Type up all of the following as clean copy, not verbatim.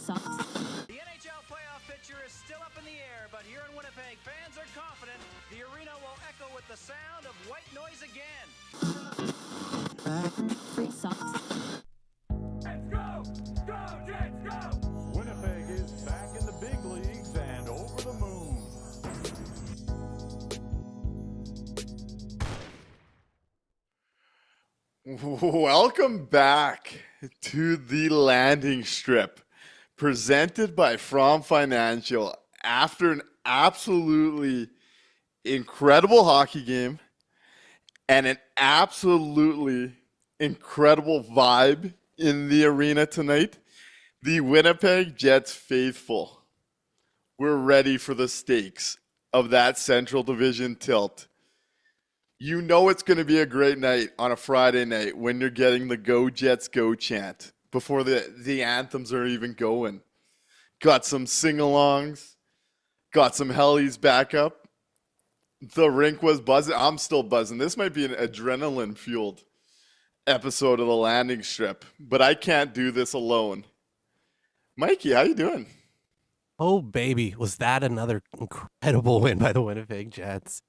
The NHL playoff picture is still up in the air, but here in Winnipeg, fans are confident the arena will echo with the sound of white noise again. Let's go! Go, Jets, go! Winnipeg is back in the big leagues and over the moon. Welcome back to the landing strip, presented by From Financial. After an absolutely incredible hockey game and an absolutely incredible vibe in the arena tonight, the Winnipeg Jets faithful were ready for the stakes of that Central Division tilt. You know it's going to be a great night on a Friday night when you're getting the Go Jets Go chant before the anthems are even going. Got some sing-alongs, got some hellies back up. The rink was buzzing. I'm still buzzing. This might be an adrenaline-fueled episode of the landing strip, but I can't do this alone. Mikey, how you doing? Oh, baby, was that another incredible win by the Winnipeg Jets?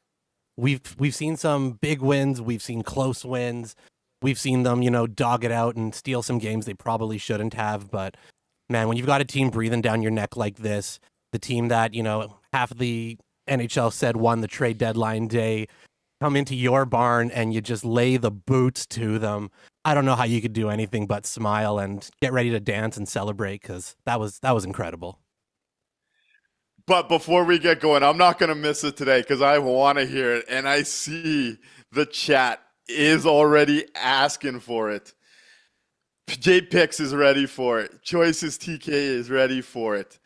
We've seen some big wins. We've seen close wins. We've seen them, dog it out and steal some games they probably shouldn't have. But, man, when you've got a team breathing down your neck like this, the team that, half of the NHL said won the trade deadline day, come into your barn and you just lay the boots to them. I don't know how you could do anything but smile and get ready to dance and celebrate, because that was incredible. But before we get going, I'm not going to miss it today because I want to hear it. And I see the chat is already asking for it. J-Pix is ready for it. Choices TK is ready for it.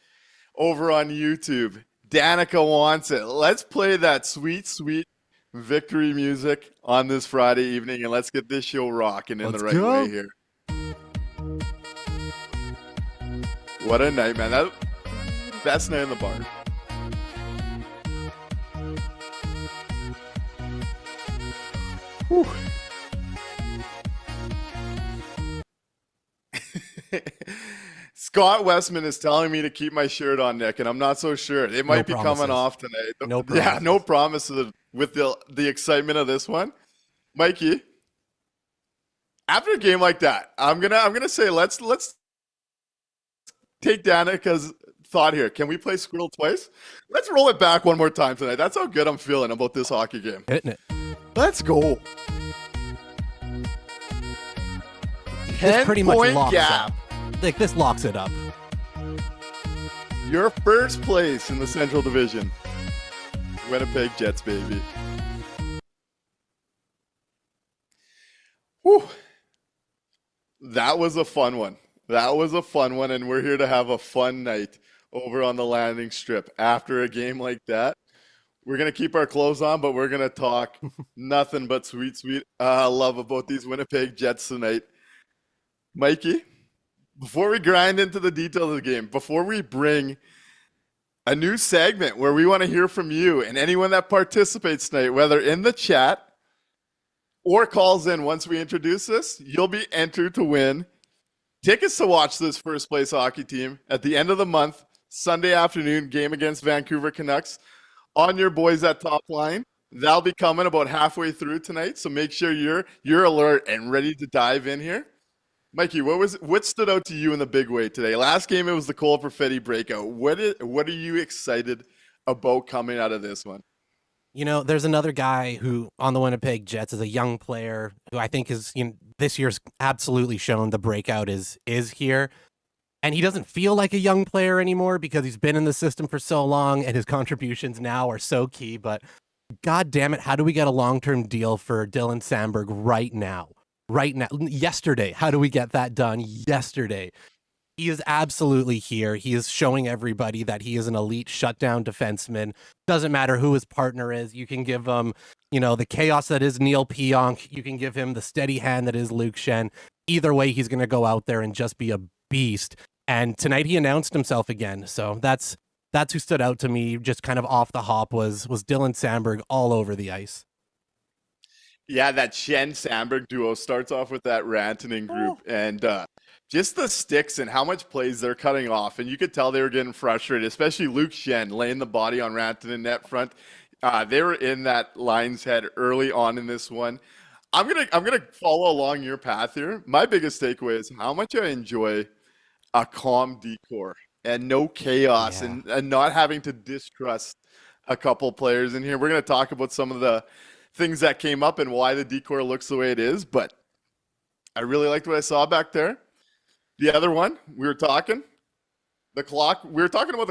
Over on YouTube, Danica wants it. Let's play that sweet, sweet victory music on this Friday evening, and let's get this show rocking in the right way here. What a night, man. Best night in the bar. Whew. Scott Westman is telling me to keep my shirt on, Nick, and I'm not so sure. It might be coming off tonight. No promises. Yeah, no promises with the excitement of this one. Mikey, after a game like that, I'm gonna say let's take Danica's thought here. Can we play Squirrel twice? Let's roll it back one more time tonight. That's how good I'm feeling about this hockey game. Hitting it. Let's go. This pretty much 10-point locks gap. up. Like, this locks it up. Your first place in the Central Division. Winnipeg Jets, baby. Whew. That was a fun one. And we're here to have a fun night over on the landing strip. After a game like that, we're going to keep our clothes on, but we're going to talk nothing but sweet, sweet love about these Winnipeg Jets tonight. Mikey, before we grind into the details of the game, before we bring a new segment where we want to hear from you and anyone that participates tonight, whether in the chat or calls in once we introduce this, you'll be entered to win tickets to watch this first place hockey team at the end of the month, Sunday afternoon game against Vancouver Canucks on your boys at Top Line. That'll be coming about halfway through tonight, so make sure you're alert and ready to dive in here. Mikey, what stood out to you in the big way today? Last game, it was the Cole Perfetti breakout. What are you excited about coming out of this one? There's another guy who on the Winnipeg Jets is a young player who I think is, this year's absolutely shown the breakout is here. And he doesn't feel like a young player anymore because he's been in the system for so long and his contributions now are so key. But God damn it, how do we get a long-term deal for Dylan Sandberg right now? Right now. Yesterday. How do we get that done yesterday? He is absolutely here. He is showing everybody that he is an elite shutdown defenseman. Doesn't matter who his partner is. You can give him, the chaos that is Neil Pionk. You can give him the steady hand that is Luke Shen. Either way, he's going to go out there and just be a beast. And tonight he announced himself again. So that's who stood out to me just kind of off the hop was Dylan Sandberg all over the ice. Yeah, that Shen Sandberg duo starts off with that Rantanen group and just the sticks and how much plays they're cutting off. And you could tell they were getting frustrated, especially Luke Shen laying the body on Rantanen net front. They were in that line's head early on in this one. I'm gonna follow along your path here. My biggest takeaway is how much I enjoy a calm decor and no chaos and not having to distrust a couple players in here. We're going to talk about some of the things that came up and why the decor looks the way it is, but I really liked what I saw back there. The other one, we were talking about the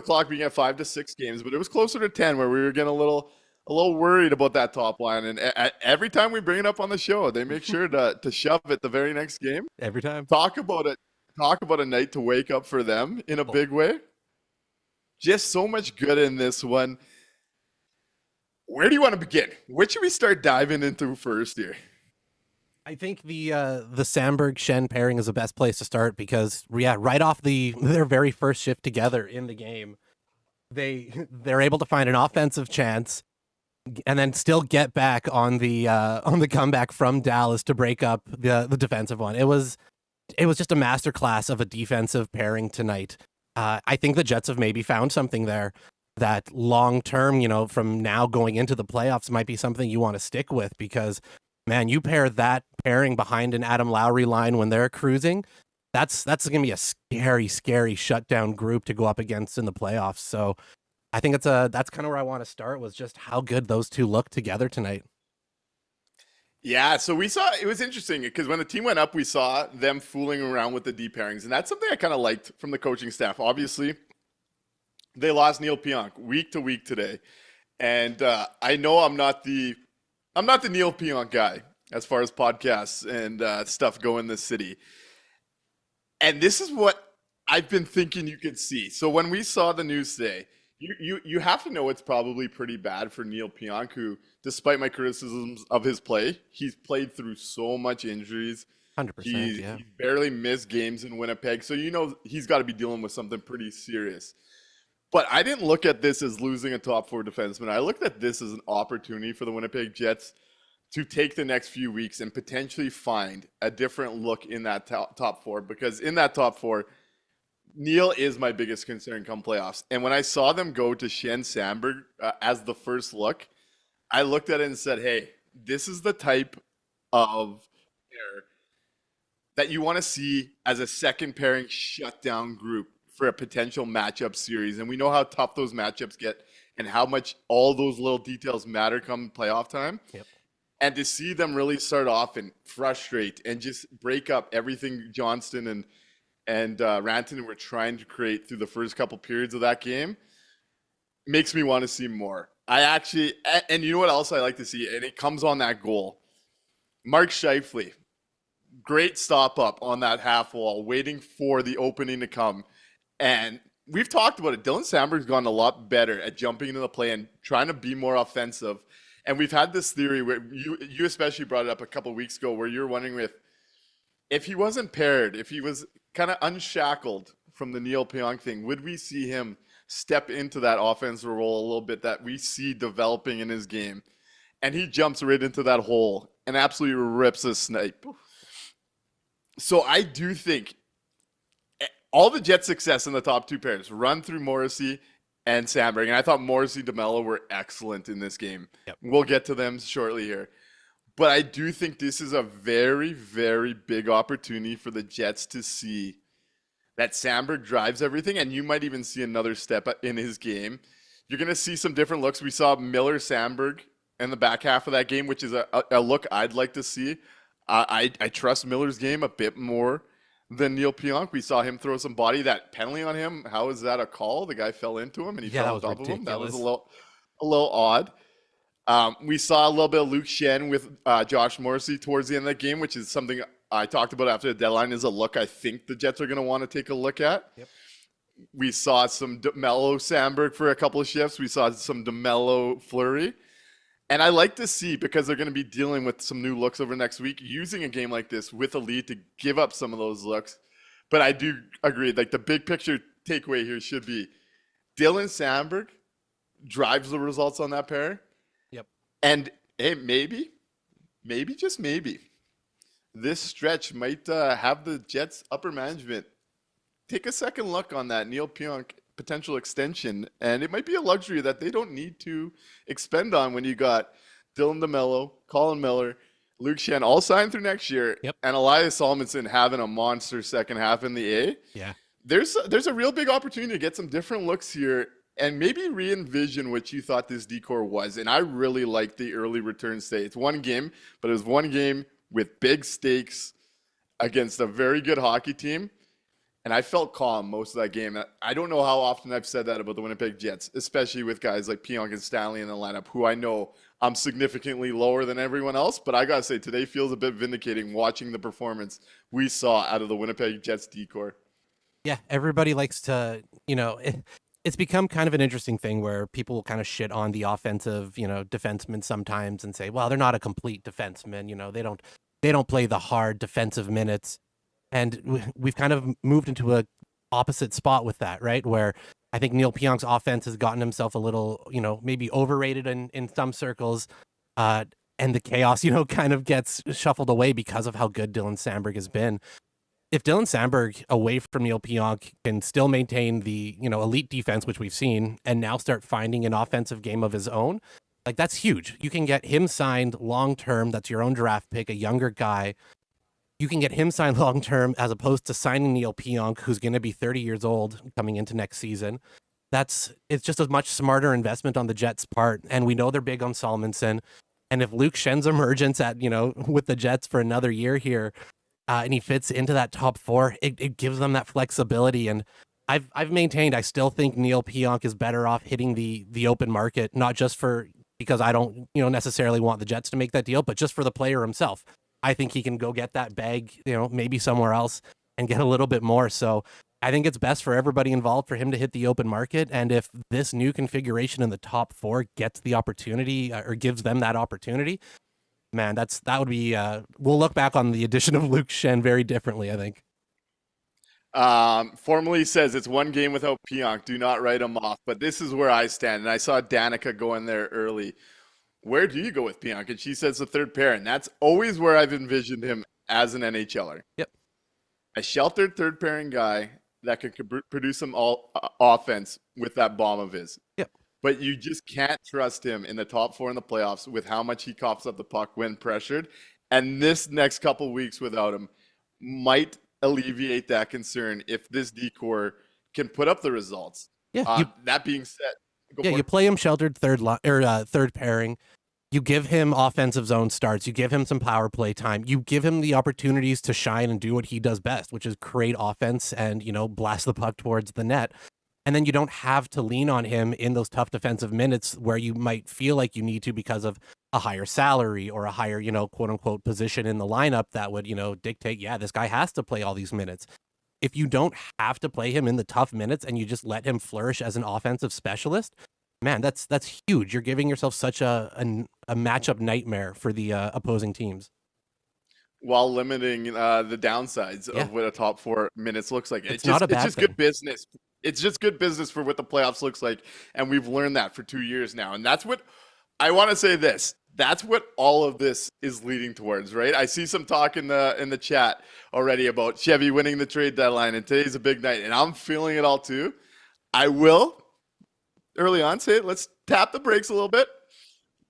clock being at 5 to 6 games, but it was closer to 10 where we were getting a little worried about that top line. And every time we bring it up on the show, they make sure to shove it the very next game. Every time. Talk about a night to wake up for them in a big way. Just so much good in this one. Where do you want to begin? What should we start diving into first here? I think the Sandberg Shen pairing is the best place to start because right off their very first shift together in the game, they're able to find an offensive chance and then still get back on the comeback from Dallas to break up the defensive one. It was just a masterclass of a defensive pairing tonight. I think the Jets have maybe found something there that long term, from now going into the playoffs might be something you want to stick with because, man, you pair that pairing behind an Adam Lowry line when they're cruising, that's going to be a scary, scary shutdown group to go up against in the playoffs. So I think that's kind of where I want to start was just how good those two look together tonight. Yeah, so it was interesting because when the team went up, we saw them fooling around with the deep pairings, and that's something I kind of liked from the coaching staff. Obviously, they lost Neil Pionk week to week today, and I know I'm not the Neil Pionk guy as far as podcasts and stuff go in this city, and this is what I've been thinking you could see. So when we saw the news today, you have to know it's probably pretty bad for Neil Pionk, who, despite my criticisms of his play, he's played through so much injuries. 100%, He barely missed games in Winnipeg, so he's got to be dealing with something pretty serious. But I didn't look at this as losing a top 4 defenseman. I looked at this as an opportunity for the Winnipeg Jets to take the next few weeks and potentially find a different look in that top 4, because in that top 4, Neil is my biggest concern come playoffs. And when I saw them go to Shen Sandberg as the first look, I looked at it and said, hey, this is the type of pair that you want to see as a second pairing shutdown group for a potential matchup series. And we know how tough those matchups get and how much all those little details matter come playoff time. Yep. And to see them really start off and frustrate and just break up everything Johnston and Rantanen were trying to create through the first couple periods of that game makes me want to see more. And you know what else I like to see? And it comes on that goal. Mark Scheifele, great stop up on that half wall, waiting for the opening to come. And we've talked about it. Dylan Sandberg's gone a lot better at jumping into the play and trying to be more offensive. And we've had this theory where you especially brought it up a couple of weeks ago where you're wondering if he wasn't paired, if he was kind of unshackled from the Neil Pionk thing, would we see him step into that offensive role a little bit that we see developing in his game? And he jumps right into that hole and absolutely rips a snipe. So I do think all the Jets' success in the top 2 pairs run through Morrissey and Sandberg. And I thought Morrissey and DeMello were excellent in this game. Yep. We'll get to them shortly here. But I do think this is a very, very big opportunity for the Jets to see that Sandberg drives everything, and you might even see another step in his game. You're going to see some different looks. We saw Miller Sandberg in the back half of that game, which is a look I'd like to see. I trust Miller's game a bit more than Neil Pionk. We saw him throw some body. That penalty on him, how is that a call? The guy fell into him, and he fell on top of him. That was a little odd. We saw a little bit of Luke Shen with Josh Morrissey towards the end of the game, which is something I talked about after the deadline is a look I think the Jets are going to want to take a look at. Yep. We saw some DeMello Sandberg for a couple of shifts. We saw some DeMello Fleury. And I like to see, because they're going to be dealing with some new looks over next week, using a game like this with a lead to give up some of those looks. But I do agree, like the big picture takeaway here should be Dylan Sandberg drives the results on that pair. Yep. And hey, maybe, just maybe, this stretch might have the Jets upper management take a second look on that Neil Pionk potential extension. And it might be a luxury that they don't need to expend on when you got Dylan DeMello, Colin Miller, Luke Shen all signed through next year, Yep. and Elias Salmonson having a monster second half in the A. Yeah. There's a real big opportunity to get some different looks here and maybe re-envision what you thought this decor was. And I really like the early return stay. It's one game, but it was one game with big stakes against a very good hockey team. And I felt calm most of that game. I don't know how often I've said that about the Winnipeg Jets, especially with guys like Pionk and Stanley in the lineup, who I know I'm significantly lower than everyone else. But I got to say, today feels a bit vindicating watching the performance we saw out of the Winnipeg Jets decor. Yeah, everybody likes to, it's become kind of an interesting thing where people will kind of shit on the offensive, defensemen sometimes and say, well, they're not a complete defenseman. They don't play the hard defensive minutes. And we've kind of moved into a opposite spot with that, right? Where I think Neil Pionk's offense has gotten himself a little, maybe overrated in some circles. And the chaos, kind of gets shuffled away because of how good Dylan Sandberg has been. If Dylan Sandberg, away from Neil Pionk, can still maintain the, elite defense, which we've seen, and now start finding an offensive game of his own, like that's huge. You can get him signed long-term. That's your own draft pick, a younger guy. You can get him signed long-term as opposed to signing Neil Pionk, who's going to be 30 years old coming into next season. It's just a much smarter investment on the Jets' part. And we know they're big on Salmonson. And if Luke Shen's emergence with the Jets for another year here, and he fits into that top four, it gives them that flexibility. And I've maintained, I still think Neil Pionk is better off hitting the open market, not just because I don't, necessarily want the Jets to make that deal, but just for the player himself. I think he can go get that bag, maybe somewhere else and get a little bit more. So I think it's best for everybody involved for him to hit the open market. And if this new configuration in the top four gets the opportunity or gives them that opportunity, man, that would be, we'll look back on the addition of Luke Shen very differently, I think. Formally says it's one game without Pionk. Do not write him off. But this is where I stand. And I saw Danica go in there early. Where do you go with Pionk? And she says the third pair. And that's always where I've envisioned him as an NHLer. Yep. A sheltered third pairing guy that can produce some offense with that bomb of his. Yep. But you just can't trust him in the top four in the playoffs with how much he coughs up the puck when pressured. And this next couple weeks without him might alleviate that concern if this decor can put up the results. Yeah. That being said, you play him sheltered third pairing. You give him offensive zone starts. You give him some power play time. You give him the opportunities to shine and do what he does best, which is create offense and, blast the puck towards the net. And then you don't have to lean on him in those tough defensive minutes where you might feel like you need to because of a higher salary or a higher, quote unquote position in the lineup that would, dictate, yeah, this guy has to play all these minutes. If you don't have to play him in the tough minutes and you just let him flourish as an offensive specialist, man, that's huge. You're giving yourself such a matchup nightmare for the opposing teams. While limiting the downsides of what a top 4 minutes looks like. It's not a bad it's just thing. good business. It's just good business for what the playoffs looks like. And we've learned that for 2 years now. And that's what I want to say this. That's what all of this is leading towards, right? I see some talk in the chat already about Chevy winning the trade deadline, and today's a big night, and I'm feeling it all too. I will, early on, say it. Let's tap the brakes a little bit.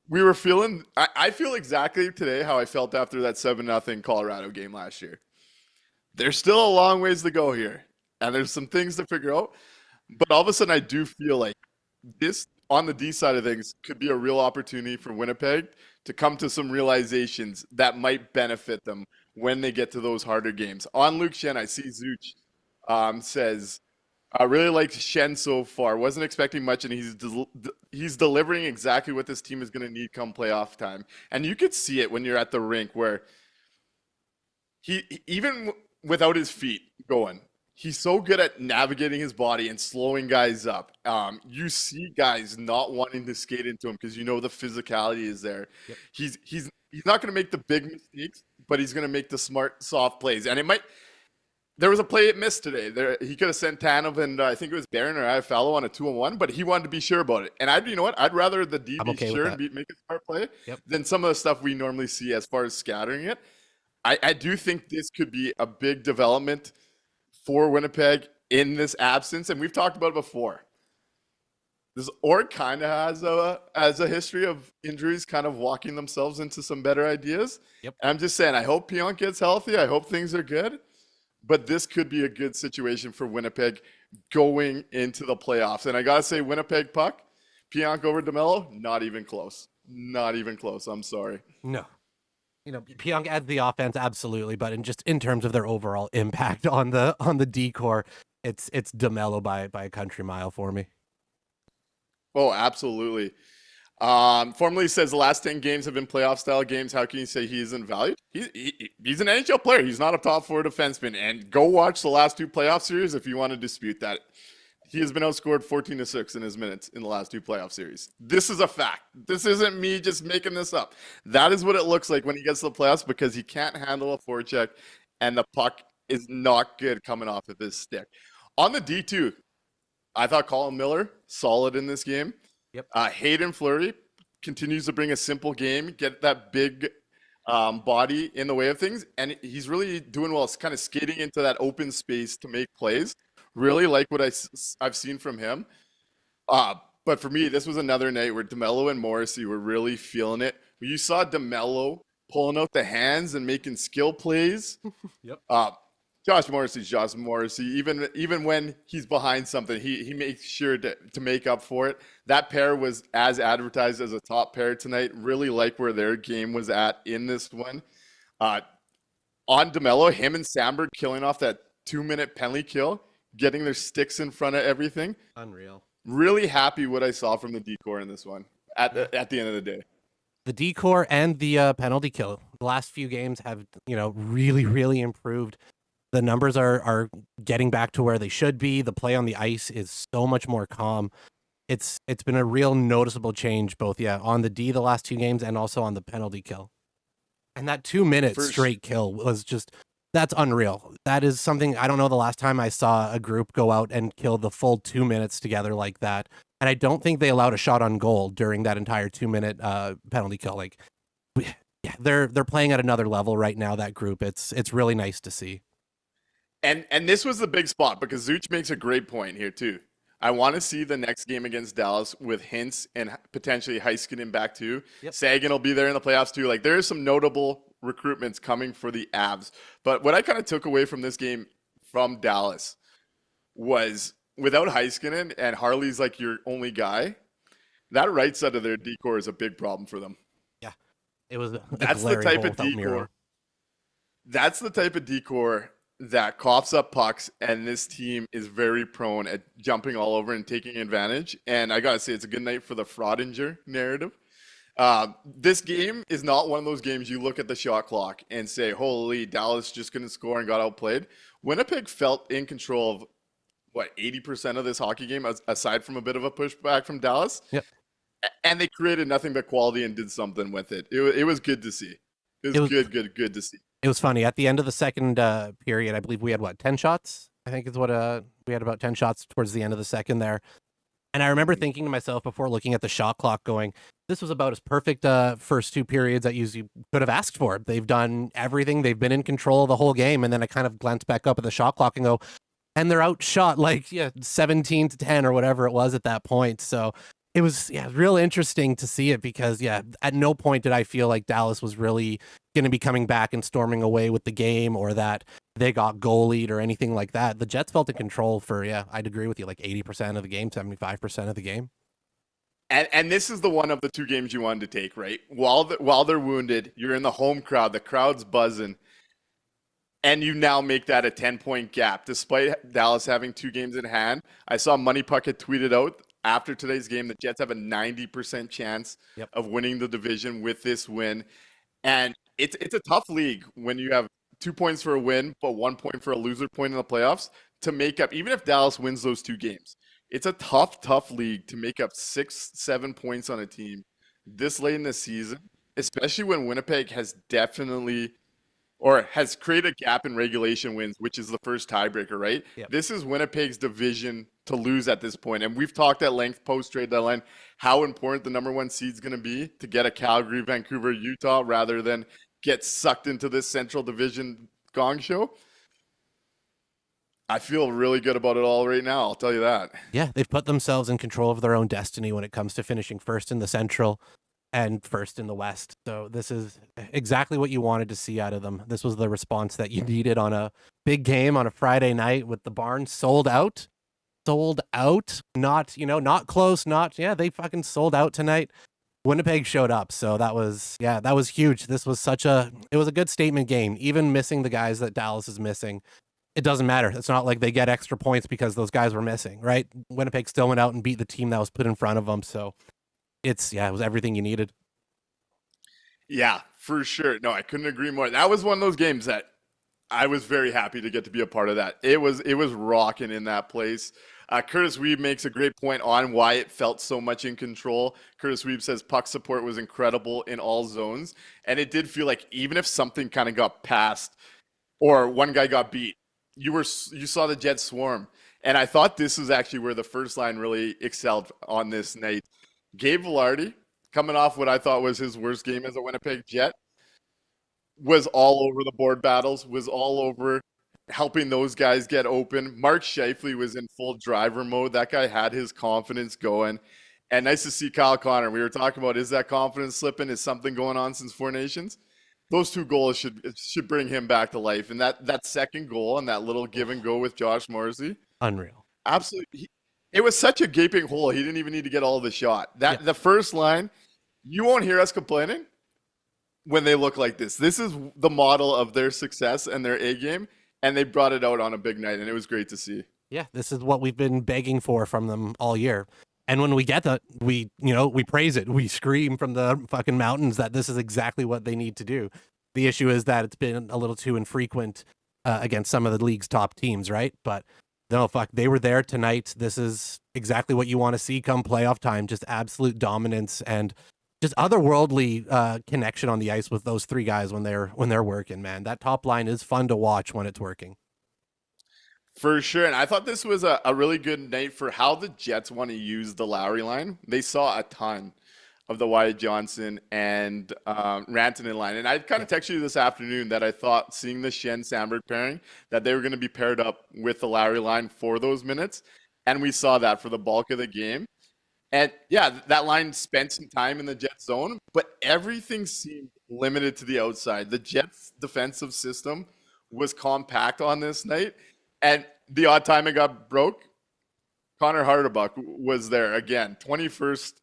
We were feeling, I feel exactly today how I felt after that 7-0 Colorado game last year. There's still a long ways to go here, and there's some things to figure out, but all of a sudden I do feel like this, on the D side of things, could be a real opportunity for Winnipeg to come to some realizations that might benefit them when they get to those harder games. On Luke Shen, I see Zuch says I really like Shen so far. Wasn't expecting much, and he's delivering exactly what this team is going to need come playoff time. And you could see it when you're at the rink where even without his feet going, he's so good at navigating his body and slowing guys up. You see guys not wanting to skate into him because the physicality is there. Yep. He's not going to make the big mistakes, but he's going to make the smart, soft plays. And there was a play it missed today. He could have sent Tanev and I think it was Barron or Iafallo on a 2-on-1, but he wanted to be sure about it. And I'd rather the D be sure and make a smart play than some of the stuff we normally see as far as scattering it. I do think this could be a big development for Winnipeg in this absence, and we've talked about it before. This org kind of has a history of injuries kind of walking themselves into some better ideas. Yep. And I'm just saying, I hope Pionk gets healthy. I hope things are good. But this could be a good situation for Winnipeg going into the playoffs. And I got to say, Winnipeg puck, Pionk over DeMello, not even close. Not even close. I'm sorry. No. Pionk adds the offense, absolutely, but in terms of their overall impact on the D-core, it's DeMello by a country mile for me. Oh, absolutely. Formerly says the last 10 games have been playoff-style games. How can you say he isn't valued? He's an NHL player. He's not a top-4 defenseman. And go watch the last 2 playoff series if you want to dispute that. He has been outscored 14-6 in his minutes in the last 2 playoff series. This is a fact. This isn't me just making this up. That is what it looks like when he gets to the playoffs because he can't handle a forecheck and the puck is not good coming off of his stick. On the D2, I thought Colin Miller, solid in this game. Yep. Hayden Fleury continues to bring a simple game, get that big body in the way of things, and he's really doing well. It's kind of skating into that open space to make plays. Really like what I've seen from him. But for me, this was another night where DeMello and Morrissey were really feeling it. You saw DeMello pulling out the hands and making skill plays. Yep. Josh Morrissey's Josh Morrissey. Even when he's behind something, he makes sure to make up for it. That pair was as advertised as a top pair tonight. Really like where their game was at in this one. On DeMello, him and Sandberg killing off that 2-minute penalty kill, getting their sticks in front of everything. Unreal. Really happy what I saw from the D-core in this one at the end of the day. The D-core and the penalty kill. The last few games have, really, really improved. The numbers are getting back to where they should be. The play on the ice is so much more calm. It's been a real noticeable change both, on the D the last 2 games and also on the penalty kill. And that 2-minute straight kill was just... That's unreal. That is something, I don't know the last time I saw a group go out and kill the full 2 minutes together like that. And I don't think they allowed a shot on goal during that entire 2-minute penalty kill. They're playing at another level right now, that group. It's really nice to see. And this was the big spot because Zuch makes a great point here too. I want to see the next game against Dallas with Hintz and potentially Heiskanen back too. Yep. Sagan will be there in the playoffs too. There's some notable recruitments coming for the Avs. But what I kind of took away from this game from Dallas was without Heiskanen and Harley's your only guy, that right side of their D-core is a big problem for them. Yeah. It was That's the type of D-core. That's the type of D-core that coughs up pucks, and this team is very prone at jumping all over and taking advantage. And I gotta say, it's a good night for the Fraudinger narrative. This game is not one of those games you look at the shot clock and say, holy, Dallas just couldn't score and got outplayed. Winnipeg felt in control of 80% of this hockey game, aside from a bit of a pushback from Dallas. Yep. And they created nothing but quality and did something with it. It was good to see. It was good to see. It was funny. At the end of the second period, I believe we had 10 shots? I think is what we had about 10 shots towards the end of the second there. And I remember thinking to myself before looking at the shot clock going, this was about as perfect first 2 periods that you could have asked for. They've done everything. They've been in control the whole game. And then I kind of glanced back up at the shot clock and go, and they're outshot 17-10 or whatever it was at that point. So it was real interesting to see it because at no point did I feel like Dallas was really going to be coming back and storming away with the game or that they got goalied or anything like that. The Jets felt in control for I'd agree with you, 80% of the game, 75% of the game. And this is the one of the 2 games you wanted to take, right? While they're wounded, you're in the home crowd, the crowd's buzzing. and you now make that a 10-point gap, despite Dallas having 2 games in hand. I saw Money Puckett tweeted out after today's game the Jets have a 90% chance Yep. of winning the division with this win. And it's a tough league when you have 2 points for a win, but 1 point for a loser point in the playoffs to make up, even if Dallas wins those 2 games. It's a tough league to make up 6-7 points on a team this late in the season, especially when Winnipeg has created a gap in regulation wins, which is the first tiebreaker, right? Yep. This is Winnipeg's division to lose at this point. And we've talked at length post-trade deadline how important the number 1 seed is going to be to get a Calgary, Vancouver, Utah rather than get sucked into this Central Division gong show. I feel really good about it all right now, I'll tell you that. Yeah, they've put themselves in control of their own destiny when it comes to finishing first in the Central and first in the West. So this is exactly what you wanted to see out of them. This was the response that you needed on a big game on a Friday night with the barn sold out. Not close, they fucking sold out tonight. Winnipeg showed up, so that was huge. This was it was a good statement game. Even missing the guys that Dallas is missing, it doesn't matter. It's not like they get extra points because those guys were missing, right? Winnipeg still went out and beat the team that was put in front of them, so it was everything you needed. Yeah, for sure. No, I couldn't agree more. That was one of those games that I was very happy to get to be a part of that. It was rocking in that place. Curtis Weeb makes a great point on why it felt so much in control. Curtis Weeb says puck support was incredible in all zones. And it did feel like even if something kind of got passed or one guy got beat, you saw the Jets swarm. And I thought this was actually where the first line really excelled on this night. Gabe Vilardi, coming off what I thought was his worst game as a Winnipeg Jet, was all over the board battles, was all over helping those guys get open. Mark Scheifele was in full driver mode. That guy had his confidence going. And nice to see Kyle Connor. We were talking about, is that confidence slipping? Is something going on since Four Nations? Those 2 goals should bring him back to life. And that second goal and that little give and go with Josh Morrissey. Unreal. Absolutely. It was such a gaping hole. He didn't even need to get all of the shot. The first line, you won't hear us complaining when they look like this. This is the model of their success and their A game, and they brought it out on a big night, and it was great to see. Yeah, this is what we've been begging for from them all year. And when we get that, we praise it. We scream from the fucking mountains that this is exactly what they need to do. The issue is that it's been a little too infrequent against some of the league's top teams, right? But no, they were there tonight. This is exactly what you want to see come playoff time. Just absolute dominance and just otherworldly connection on the ice with those 3 guys when they're working, man. That top line is fun to watch when it's working. For sure. And I thought this was a really good night for how the Jets want to use the Lowry line. They saw a ton of the Wyatt Johnson and Rantanen line. And I kind of texted you this afternoon that I thought seeing the Shen-Sandberg pairing, that they were going to be paired up with the Lowry line for those minutes. And we saw that for the bulk of the game. And yeah, that line spent some time in the Jets zone, but everything seemed limited to the outside. The Jets defensive system was compact on this night. And the odd time it got broke, Connor Hardebuck was there again. 21st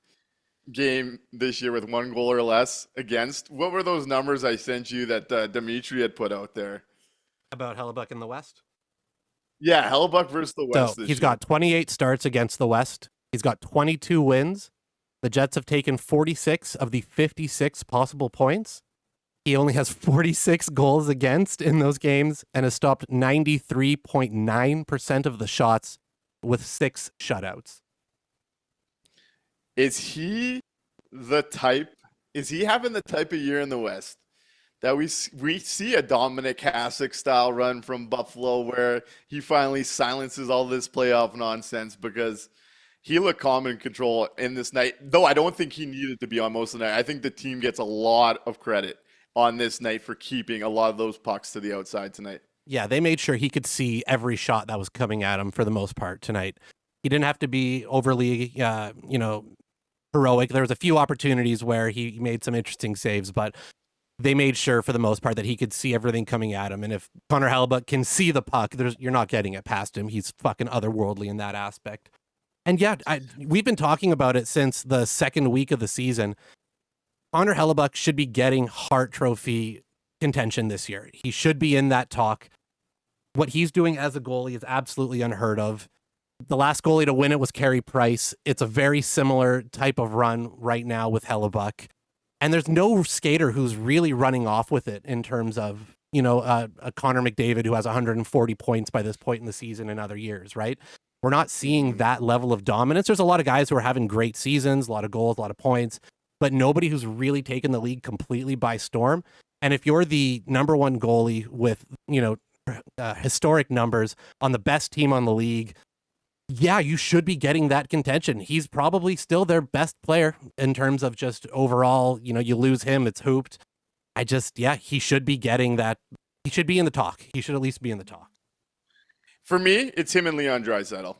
game this year with 1 goal or less against. What were those numbers I sent you that Dimitri had put out there? About Hellebuck in the West? Yeah, Hellebuck versus the West. So he's got 28 starts against the West. He's got 22 wins. The Jets have taken 46 of the 56 possible points. He only has 46 goals against in those games and has stopped 93.9% of the shots with 6 shutouts. Is he having the type of year in the West that we see a Dominic Hasek style run from Buffalo where he finally silences all this playoff nonsense? Because he looked calm and in control in this night, though I don't think he needed to be on most of the night. I think the team gets a lot of credit on this night for keeping a lot of those pucks to the outside tonight. Yeah, they made sure he could see every shot that was coming at him for the most part tonight. He didn't have to be overly, heroic. There was a few opportunities where he made some interesting saves, but they made sure for the most part that he could see everything coming at him. And if Connor Hellebuck can see the puck, you're not getting it past him. He's fucking otherworldly in that aspect. And yeah, we've been talking about it since the second week of the season. Connor Hellebuck should be getting Hart Trophy contention this year. He should be in that talk. What he's doing as a goalie is absolutely unheard of. The last goalie to win it was Carey Price. It's a very similar type of run right now with Hellebuck. And there's no skater who's really running off with it in terms of, a Connor McDavid who has 140 points by this point in the season in other years, right? We're not seeing that level of dominance. There's a lot of guys who are having great seasons, a lot of goals, a lot of points, but nobody who's really taken the league completely by storm. And if you're the number one goalie with, historic numbers on the best team on the league, yeah, you should be getting that contention. He's probably still their best player in terms of just overall, you lose him, it's hooped. He should be getting that. He should be in the talk. He should at least be in the talk. For me, it's him and Leon Draisaitl.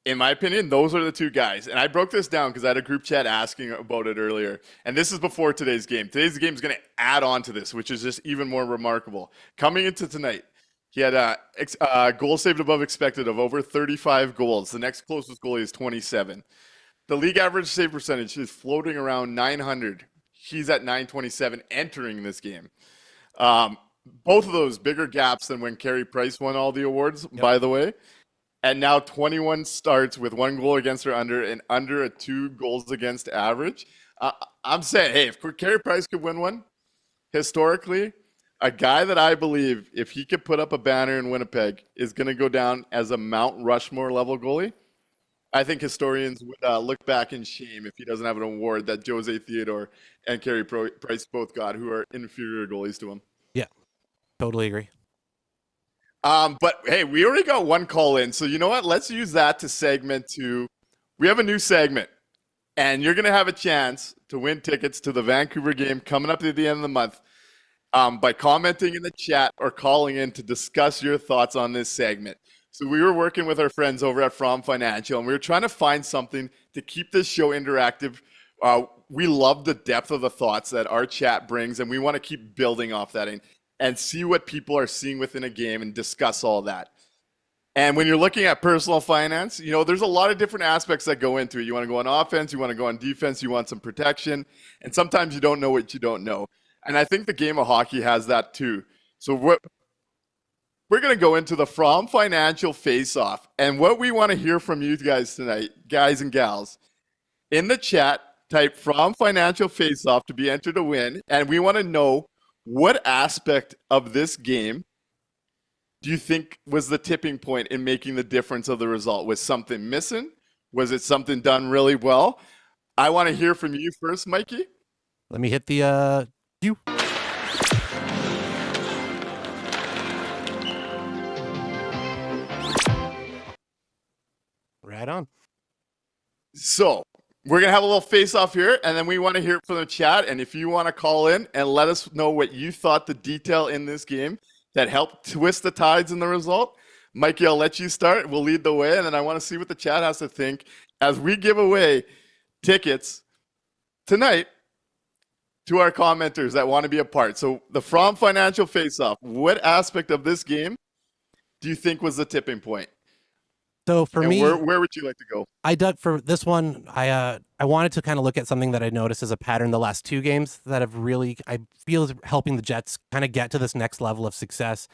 In my opinion, those are the two guys. And I broke this down because I had a group chat asking about it earlier. And this is before today's game. Today's game is going to add on to this, which is just even more remarkable. Coming into tonight, he had a goal saved above expected of over 35 goals. The next closest goalie is 27. The league average save percentage is floating around 900. He's at 927 entering this game. Both of those bigger gaps than when Carey Price won all the awards, by the way. And now 21 starts with 1 goal against or under and under a 2 goals against average. I'm saying, hey, if Carey Price could win one, historically, a guy that I believe, if he could put up a banner in Winnipeg, is going to go down as a Mount Rushmore level goalie. I think historians would look back in shame if he doesn't have an award that Jose Theodore and Carey Price both got, who are inferior goalies to him. Yeah, totally agree. But hey, we already got one call in, so you know what? Let's use that to segment 2. We have a new segment, and you're going to have a chance to win tickets to the Vancouver game coming up at the end of the month by commenting in the chat or calling in to discuss your thoughts on this segment. So we were working with our friends over at From Financial, and we were trying to find something to keep this show interactive. We love the depth of the thoughts that our chat brings, and we want to keep building off that and see what people are seeing within a game and discuss all that. And when you're looking at personal finance, there's a lot of different aspects that go into it. You want to go on offense, you want to go on defense, you want some protection, and sometimes you don't know what you don't know. And I think the game of hockey has that too. So we're going to go into the From Financial Face-Off. And what we want to hear from you guys tonight, guys and gals, in the chat, type From Financial Face-Off to be entered to win. And we want to know what aspect of this game do you think was the tipping point in making the difference of the result? Was something missing? Was it something done really well? I want to hear from you first, Mikey. Let me hit the cue. Right on. So we're going to have a little face-off here, and then we want to hear it from the chat. And if you want to call in and let us know what you thought the detail in this game that helped twist the tides in the result, Mikey, I'll let you start. We'll lead the way, and then I want to see what the chat has to think as we give away tickets tonight to our commenters that want to be a part. So the From Financial Face-Off, what aspect of this game do you think was the tipping point? So for me, where would you like to go? I dug for this one. I wanted to kind of look at something that I noticed as a pattern the last 2 games that have really, I feel, is helping the Jets kind of get to this next level of success.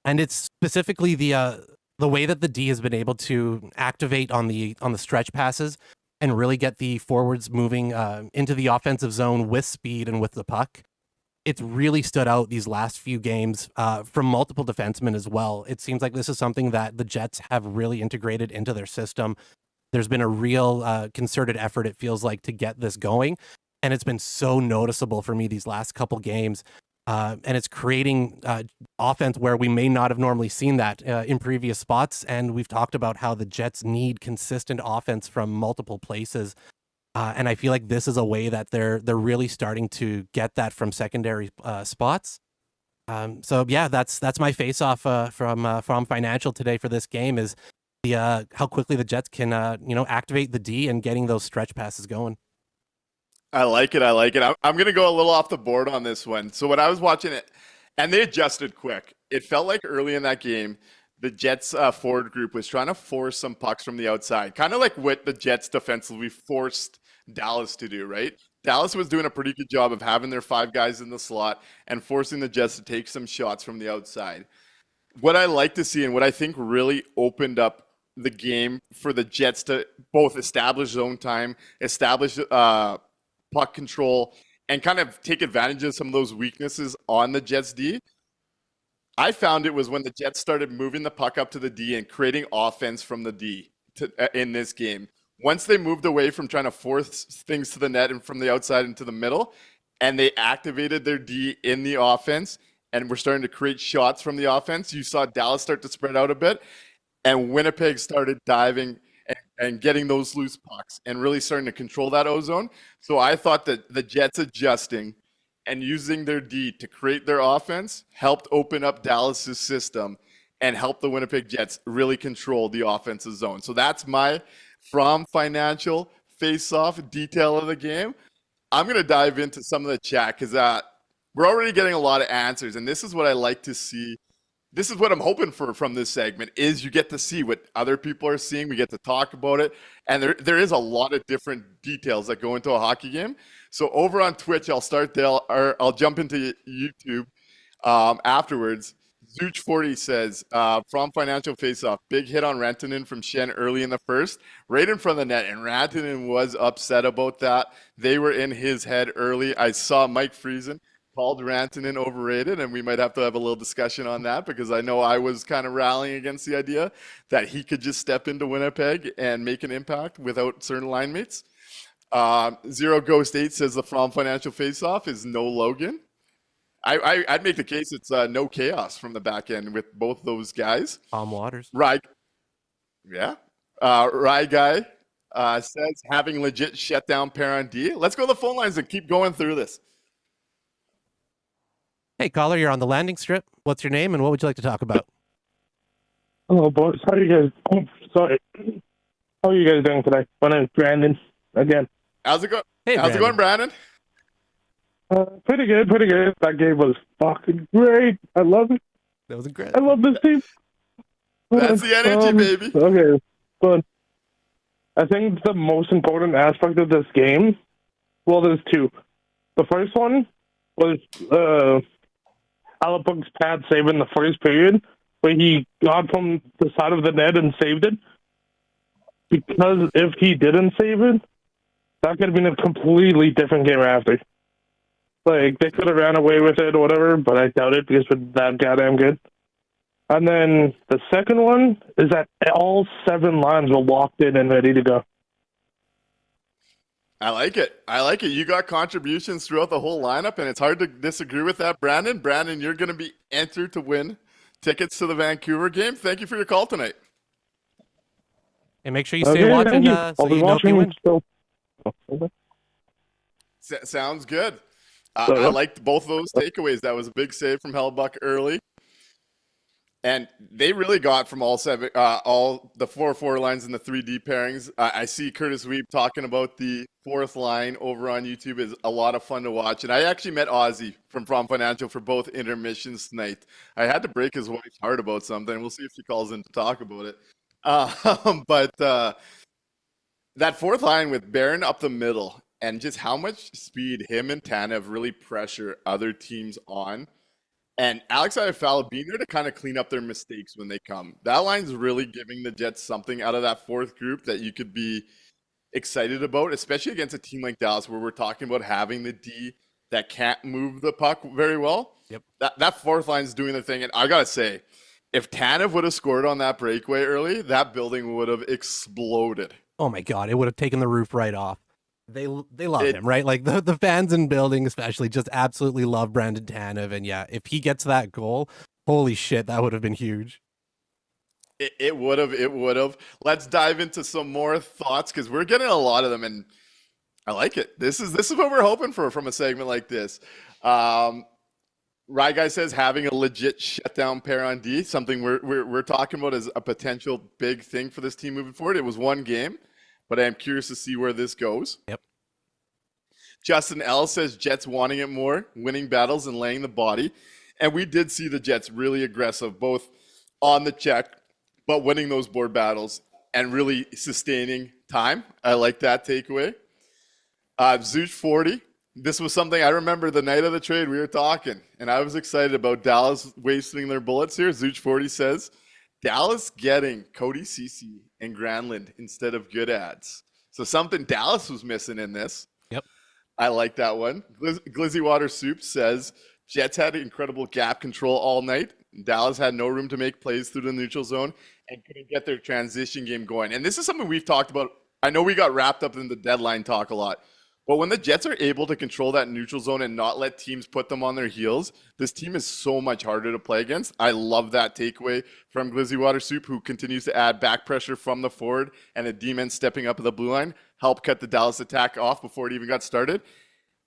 And it's specifically the way that the D has been able to activate on the stretch passes and really get the forwards moving into the offensive zone with speed and with the puck. It's really stood out these last few games from multiple defensemen as well. It seems like this is something that the Jets have really integrated into their system. There's been a real concerted effort, it feels like, to get this going. And it's been so noticeable for me these last couple games. And it's creating offense where we may not have normally seen that in previous spots. And we've talked about how the Jets need consistent offense from multiple places. And I feel like this is a way that they're really starting to get that from secondary spots. So yeah, that's my face-off from Financial today for this game is the how quickly the Jets can activate the D and getting those stretch passes going. I like it. I'm going to go a little off the board on this one. So when I was watching it, and they adjusted quick, it felt like early in that game, the Jets forward group was trying to force some pucks from the outside, kind of like what the Jets defensively forced Dallas to do, right? Dallas was doing a pretty good job of having their 5 guys in the slot and forcing the Jets to take some shots from the outside. What I like to see and what I think really opened up the game for the Jets to both establish zone time, establish puck control, and kind of take advantage of some of those weaknesses on the Jets D. I found it was when the Jets started moving the puck up to the D and creating offense from the D in this game. Once they moved away from trying to force things to the net and from the outside into the middle, and they activated their D in the offense and were starting to create shots from the offense, you saw Dallas start to spread out a bit, and Winnipeg started diving and getting those loose pucks and really starting to control that ozone. So I thought that the Jets adjusting and using their D to create their offense helped open up Dallas's system and helped the Winnipeg Jets really control the offensive zone. So that's my from financial face-off detail of the game. I'm going to dive into some of the chat because we're already getting a lot of answers, and this is what I like to see. This is what I'm hoping for from this segment is you get to see what other people are seeing. We get to talk about it, and there is a lot of different details that go into a hockey game. So over on Twitch, I'll start there, or I'll jump into YouTube afterwards. Zooch40 says, from Financial Faceoff, big hit on Rantanen from Shen early in the first, right in front of the net, and Rantanen was upset about that. They were in his head early. I saw Mike Friesen called Rantanen overrated, and we might have to have a little discussion on that because I know I was kind of rallying against the idea that he could just step into Winnipeg and make an impact without certain line mates. Zero Ghost 8 says the From Financial Faceoff is no Logan. I'd make the case it's no chaos from the back end with both those guys. Tom Waters. Right. Yeah. Rye Guy says having legit shutdown pair on D. Let's go to the phone lines and keep going through this. Hey, caller, you're on the landing strip. What's your name and what would you like to talk about? Hello, boys. How are you guys? Oh, sorry. How are you guys doing today? My name's Brandon. Again. How's it going? Hey, How's it going, Brandon? Pretty good, pretty good. That game was fucking great. I love it. That was great. I love this team. That's the energy, baby. Okay, but I think the most important aspect of this game, well, there's two. The first one was Alapuk's pad save in the first period, where he got from the side of the net and saved it. Because if he didn't save it, that could have been a completely different game after. Like, they could have ran away with it or whatever, but I doubt it because we're that goddamn good. And then the second one is that all 7 lines were locked in and ready to go. I like it. I like it. You got contributions throughout the whole lineup, and it's hard to disagree with that, Brandon. Brandon, you're going to be entered to win tickets to the Vancouver game. Thank you for your call tonight. And make sure you stay watching so you know if you win. Sounds good. I liked both of those takeaways. That was a big save from Hellbuck early. And they really got from all the 4-4 lines and the 3D pairings. I see Curtis Weeb talking about the 4th line over on YouTube is a lot of fun to watch. And I actually met Ozzy from Financial for both intermissions tonight. I had to break his wife's heart about something. We'll see if she calls in to talk about it. But that 4th line with Barron up the middle and just how much speed him and Tanev really pressure other teams on. And Alex Iafallo being there to kind of clean up their mistakes when they come. That line's really giving the Jets something out of that 4th group that you could be excited about, especially against a team like Dallas where we're talking about having the D that can't move the puck very well. Yep. That 4th line's doing their thing. And I got to say, if Tanev would have scored on that breakaway early, that building would have exploded. Oh, my God. It would have taken the roof right off. They love him, right? Like the fans in building especially just absolutely love Brandon Tanev. And yeah, if he gets that goal, holy shit, that would have been huge. It would have. Let's dive into some more thoughts because we're getting a lot of them, and I like it. This is what we're hoping for from a segment like this. Rye Guy says having a legit shutdown pair on D, something we're talking about as a potential big thing for this team moving forward. It was one game, but I am curious to see where this goes. Yep. Justin L says Jets wanting it more, winning battles and laying the body. And we did see the Jets really aggressive, both on the check, but winning those board battles and really sustaining time. I like that takeaway. Zooch 40. This was something I remember the night of the trade we were talking, and I was excited about Dallas wasting their bullets here. Zooch 40 says, Dallas getting Cody Cece and Granlund instead of good ads. So something Dallas was missing in this. Yep. I like that one. Glizzy Water Soup says, Jets had incredible gap control all night. Dallas had no room to make plays through the neutral zone and couldn't get their transition game going. And this is something we've talked about. I know we got wrapped up in the deadline talk a lot. But when the Jets are able to control that neutral zone and not let teams put them on their heels, this team is so much harder to play against. I love that takeaway from Glizzy Water Soup, who continues to add back pressure from the forward and a D-man stepping up at the blue line, help cut the Dallas attack off before it even got started.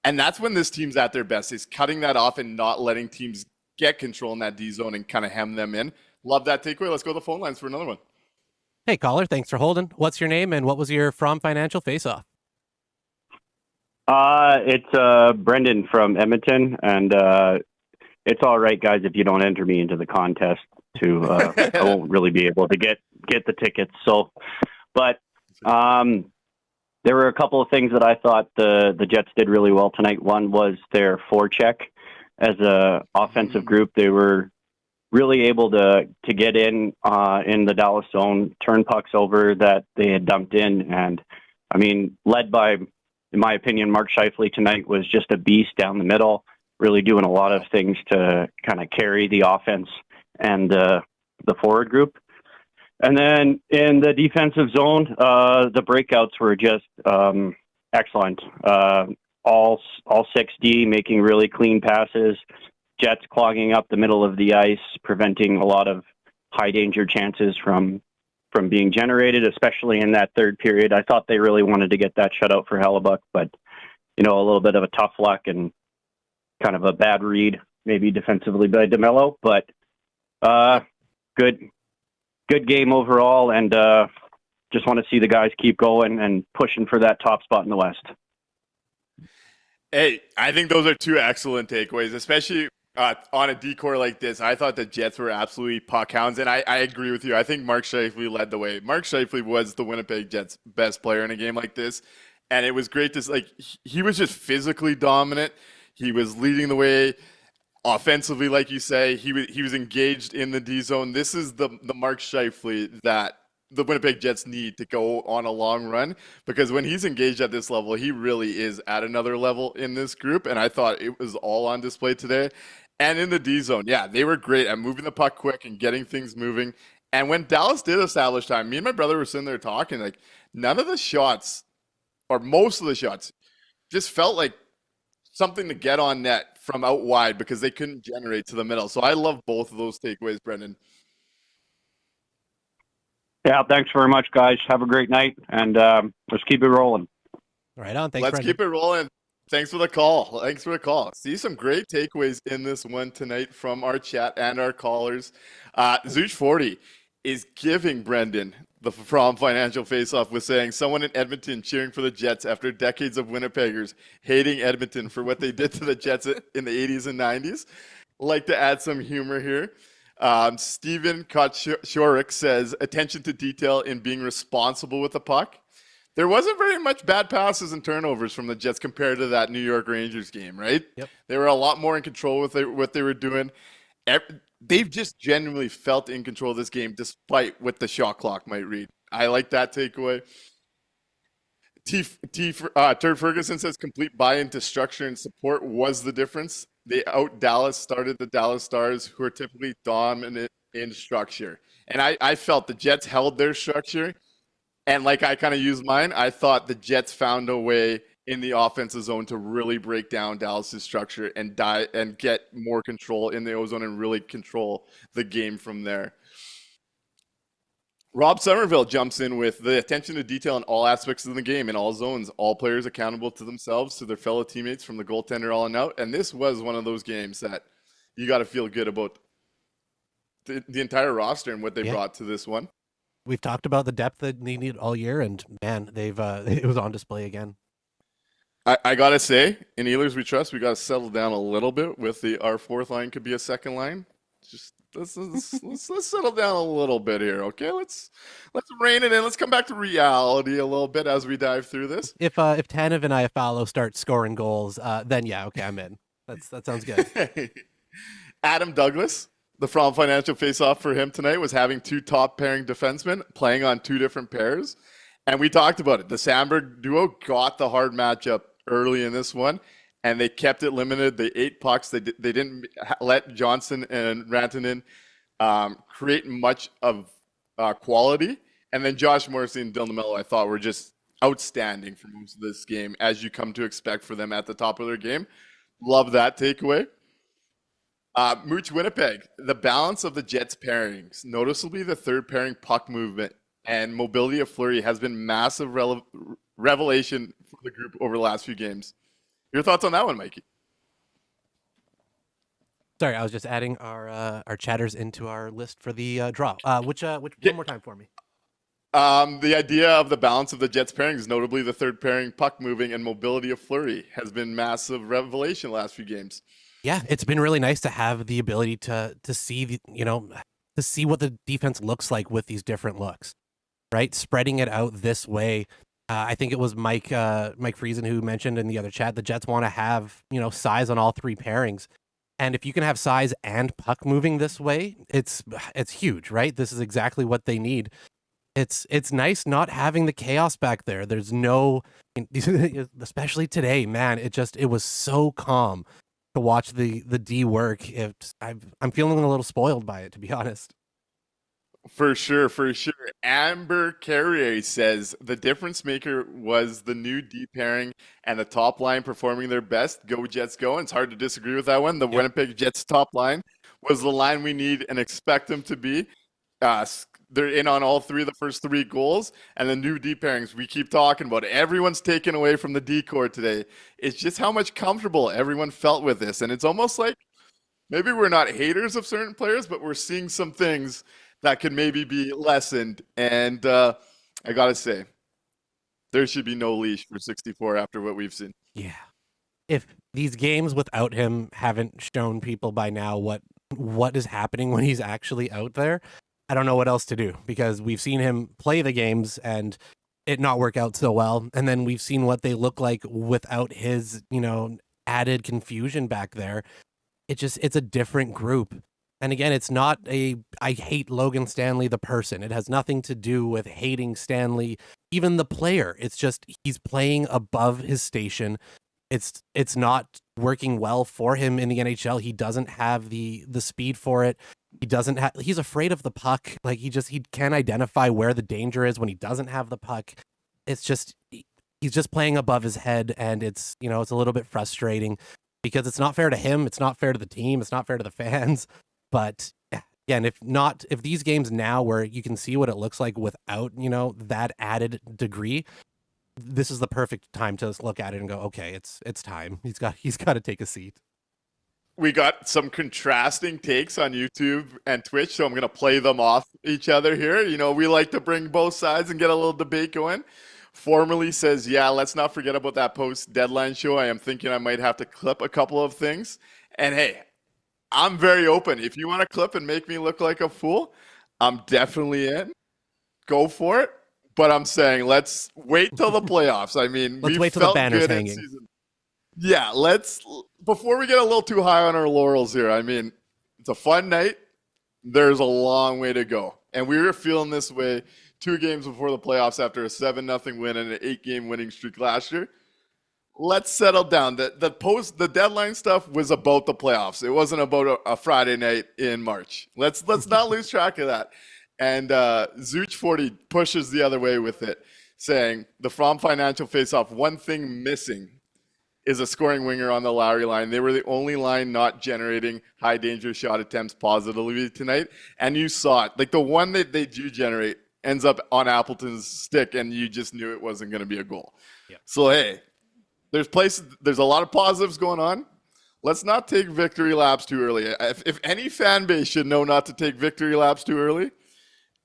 And that's when this team's at their best, is cutting that off and not letting teams get control in that D zone and kind of hem them in. Love that takeaway. Let's go to the phone lines for another one. Hey, caller, thanks for holding. What's your name and what was your From Financial Face-Off? It's Brendan from Edmonton, and it's all right, guys, if you don't enter me into the contest. I won't really be able to get the tickets. So, but there were a couple of things that I thought the Jets did really well tonight. One was their forecheck. As a offensive group, they were really able to get in the Dallas zone, turn pucks over that they had dumped in, and I mean, led by, in my opinion, Mark Scheifele tonight was just a beast down the middle, really doing a lot of things to kind of carry the offense and the forward group. And then in the defensive zone, the breakouts were just excellent. All 6D making really clean passes, Jets clogging up the middle of the ice, preventing a lot of high danger chances from being generated, especially in that third period. I thought they really wanted to get that shutout for Hellebuck, but, a little bit of a tough luck and kind of a bad read, maybe defensively by DeMello, but good game overall, and just want to see the guys keep going and pushing for that top spot in the West. Hey, I think those are two excellent takeaways, especially on a decor like this. I thought the Jets were absolutely puck hounds, and I agree with you. I think Mark Scheifele led the way. Mark Scheifele was the Winnipeg Jets' best player in a game like this, and it was great to he was just physically dominant. He was leading the way offensively, like you say. He was engaged in the D zone. This is the Mark Scheifele that the Winnipeg Jets need to go on a long run, because when he's engaged at this level, he really is at another level in this group, and I thought it was all on display today. And in the D zone, yeah, they were great at moving the puck quick and getting things moving. And when Dallas did establish time, me and my brother were sitting there talking, like, none of the shots, or most of the shots, just felt like something to get on net from out wide because they couldn't generate to the middle. So I love both of those takeaways, Brendan. Yeah, thanks very much, guys. Have a great night, and let's keep it rolling. Right on. Thanks, Let's Brendan. keep it rolling. Thanks for the call. See some great takeaways in this one tonight from our chat and our callers. Zooch 40 is giving Brendan the From Financial Face-Off with saying someone in Edmonton cheering for the Jets after decades of Winnipeggers hating Edmonton for what they did to the Jets in the 80s and 90s. Like to add some humor here. Steven Kotshorik says, attention to detail in being responsible with the puck. There wasn't very much bad passes and turnovers from the Jets compared to that New York Rangers game, right? Yep. They were a lot more in control with what they were doing. They've just genuinely felt in control of this game despite what the shot clock might read. I like that takeaway. Turd Ferguson says complete buy-in to structure and support was the difference. They started the Dallas Stars, who are typically dominant in structure. And I felt the Jets held their structure. And like I kind of used mine, I thought the Jets found a way in the offensive zone to really break down Dallas's structure and get more control in the O-zone and really control the game from there. Rob Somerville jumps in with the attention to detail in all aspects of the game, in all zones, all players accountable to themselves, to their fellow teammates, from the goaltender all and out. And this was one of those games that you got to feel good about the entire roster and what they brought to this one. We've talked about the depth that they need all year, and man, it was on display again. I gotta say, in Ehlers We Trust, we gotta settle down a little bit with our fourth line could be a second line. Just let's settle down a little bit here, okay? Let's rein it in. Let's come back to reality a little bit as we dive through this. If Tanev and Iafallo start scoring goals, then yeah, okay, I'm in. That sounds good. Adam Douglas, the From Financial face-off for him tonight was having two top pairing defensemen playing on two different pairs. And we talked about it. The Sandberg duo got the hard matchup early in this one, and they kept it limited. They ate pucks. They didn't let Johnson and Rantanen create much of quality. And then Josh Morrissey and Dylan DeMello, I thought, were just outstanding for most of this game, as you come to expect for them at the top of their game. Love that takeaway. Mooch Winnipeg, the balance of the Jets pairings, noticeably the third pairing puck movement and mobility of Fleury has been massive revelation for the group over the last few games. Your thoughts on that one, Mikey? Sorry, I was just adding our chatters into our list for the draw. Which one more time for me? The idea of the balance of the Jets pairings, notably the third pairing puck moving and mobility of Fleury, has been massive revelation the last few games. Yeah, it's been really nice to have the ability to see to see what the defense looks like with these different looks, right? Spreading it out this way. I think it was Mike Friesen who mentioned in the other chat the Jets want to have size on all three pairings, and if you can have size and puck moving this way, it's huge, right? This is exactly what they need. It's nice not having the chaos back there. There's no, especially today, man. It was so calm to watch the D work. I'm feeling a little spoiled by it, to be honest. For sure. Amber Carrier says the difference maker was the new D pairing and the top line performing their best. Go Jets, go. And it's hard to disagree with that one. The Winnipeg Jets top line was the line we need and expect them to be. They're in on all three of the first three goals, and the new D pairings we keep talking about. Everyone's taken away from the D core today. It's just how much comfortable everyone felt with this, and it's almost like maybe we're not haters of certain players, but we're seeing some things that could maybe be lessened. And I gotta say, there should be no leash for 64 after what we've seen. Yeah, if these games without him haven't shown people by now what is happening when he's actually out there, I don't know what else to do, because we've seen him play the games and it not work out so well. And then we've seen what they look like without his, added confusion back there. It's a different group. And again, it's not I hate Logan Stanley, the person. It has nothing to do with hating Stanley, even the player. It's just he's playing above his station. It's not working well for him in the NHL. He doesn't have the speed for it. He's afraid of the puck. Like he can't identify where the danger is when he doesn't have the puck. It's just, he's just playing above his head, and it's a little bit frustrating because it's not fair to him. It's not fair to the team. It's not fair to the fans. But yeah, and if these games now where you can see what it looks like without, that added degree, this is the perfect time to look at it and go, okay, it's time. He's got to take a seat. We got some contrasting takes on YouTube and Twitch, so I'm going to play them off each other here. We like to bring both sides and get a little debate going. Formerly says, yeah, let's not forget about that post-deadline show. I am thinking I might have to clip a couple of things. And hey, I'm very open. If you want to clip and make me look like a fool, I'm definitely in. Go for it. But I'm saying let's wait till the playoffs. I mean, let's wait till the banner's hanging. Yeah, before we get a little too high on our laurels here, I mean, it's a fun night. There's a long way to go. And we were feeling this way 2 games before the playoffs after a 7-0 win and an 8-game winning streak last year. Let's settle down. The deadline stuff was about the playoffs. It wasn't about a Friday night in March. Let's not lose track of that. And Zooch40 pushes the other way with it, saying the From Financial face-off, one thing missing is a scoring winger on the Lowry line. They were the only line not generating high danger shot attempts positively tonight. And you saw it. Like the one that they do generate ends up on Appleton's stick, and you just knew it wasn't going to be a goal. Yeah. So, hey, there's a lot of positives going on. Let's not take victory laps too early. If any fan base should know not to take victory laps too early,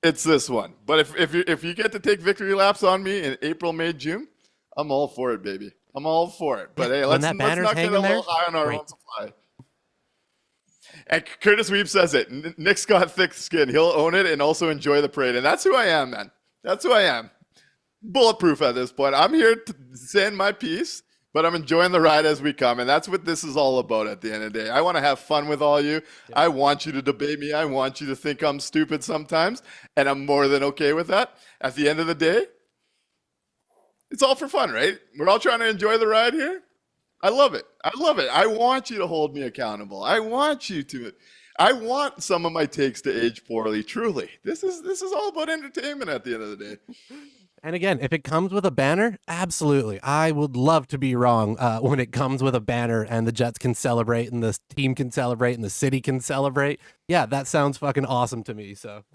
it's this one. But if you get to take victory laps on me in April, May, June, I'm all for it, baby. I'm all for it. But hey, let's not get a little high on our own supply. And Curtis Weeb says it. Nick's got thick skin. He'll own it and also enjoy the parade. And that's who I am, man. That's who I am. Bulletproof at this point. I'm here to say my piece, but I'm enjoying the ride as we come. And that's what this is all about at the end of the day. I want to have fun with all you. Yeah. I want you to debate me. I want you to think I'm stupid sometimes. And I'm more than okay with that. At the end of the day, it's all for fun, right? We're all trying to enjoy the ride here. I love it. I love it. I want you to hold me accountable. I want you to. I want some of my takes to age poorly. Truly, this is all about entertainment at the end of the day. And again, if it comes with a banner, absolutely. I would love to be wrong when it comes with a banner and the Jets can celebrate and the team can celebrate and the city can celebrate. Yeah, that sounds fucking awesome to me. So.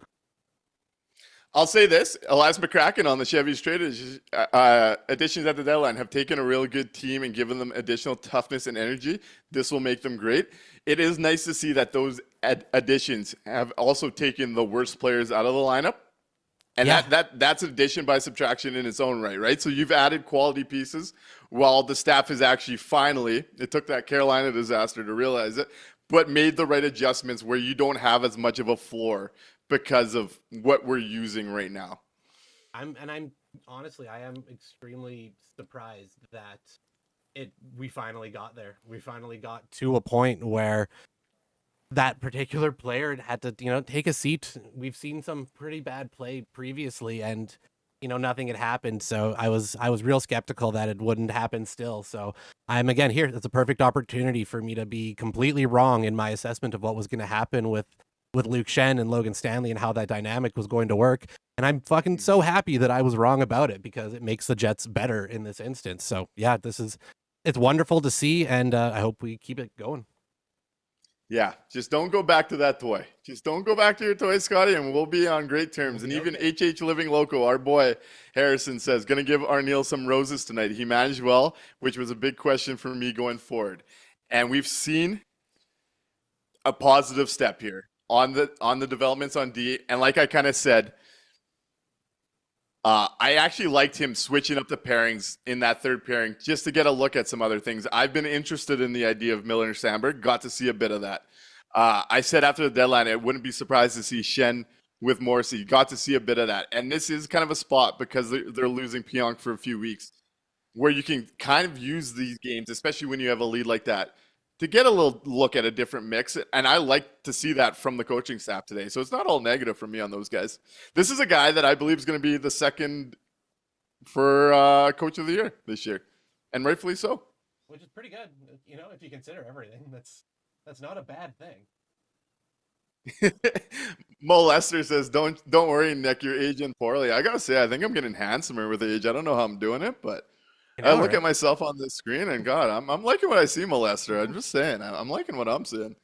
I'll say this, Elias McCracken on the Chevy's trade additions at the deadline have taken a really good team and given them additional toughness and energy. This will make them great. It is nice to see that those additions have also taken the worst players out of the lineup. And that's addition by subtraction in its own right? So you've added quality pieces while the staff has actually finally, it took that Carolina disaster to realize it, but made the right adjustments where you don't have as much of a floor because of what we're using right now. I'm honestly, I am extremely surprised that we finally got there. We finally got to a point where that particular player had to, take a seat. We've seen some pretty bad play previously and, nothing had happened. So I was real skeptical that it wouldn't happen still. So I'm again here. It's a perfect opportunity for me to be completely wrong in my assessment of what was going to happen with Luke Shen and Logan Stanley and how that dynamic was going to work. And I'm fucking so happy that I was wrong about it because it makes the Jets better in this instance. So yeah, it's wonderful to see. And I hope we keep it going. Yeah, just don't go back to that toy. Just don't go back to your toy, Scotty, and we'll be on great terms. And even HH Living Loco, our boy Harrison says, going to give Arneal some roses tonight. He managed well, which was a big question for me going forward. And we've seen a positive step here on the developments on D. And like I kind of said, I actually liked him switching up the pairings in that third pairing just to get a look at some other things. I've been interested in the idea of Miller and Sandberg. Got to see a bit of that. I said after the deadline, I wouldn't be surprised to see Shen with Morrissey. Got to see a bit of that. And this is kind of a spot because they're losing Pionk for a few weeks where you can kind of use these games, especially when you have a lead like that, to get a little look at a different mix. And I like to see that from the coaching staff today. So it's not all negative for me on those guys. This is a guy that I believe is going to be the second for Coach of the Year this year. And rightfully so. Which is pretty good. If you consider everything, that's not a bad thing. Mo Lester says, don't worry, Nick, you're aging poorly. I got to say, I think I'm getting handsomer with age. I don't know how I'm doing it, but I look at myself on the screen and God, I'm liking what I see, Molester. I'm just saying, I'm liking what I'm seeing.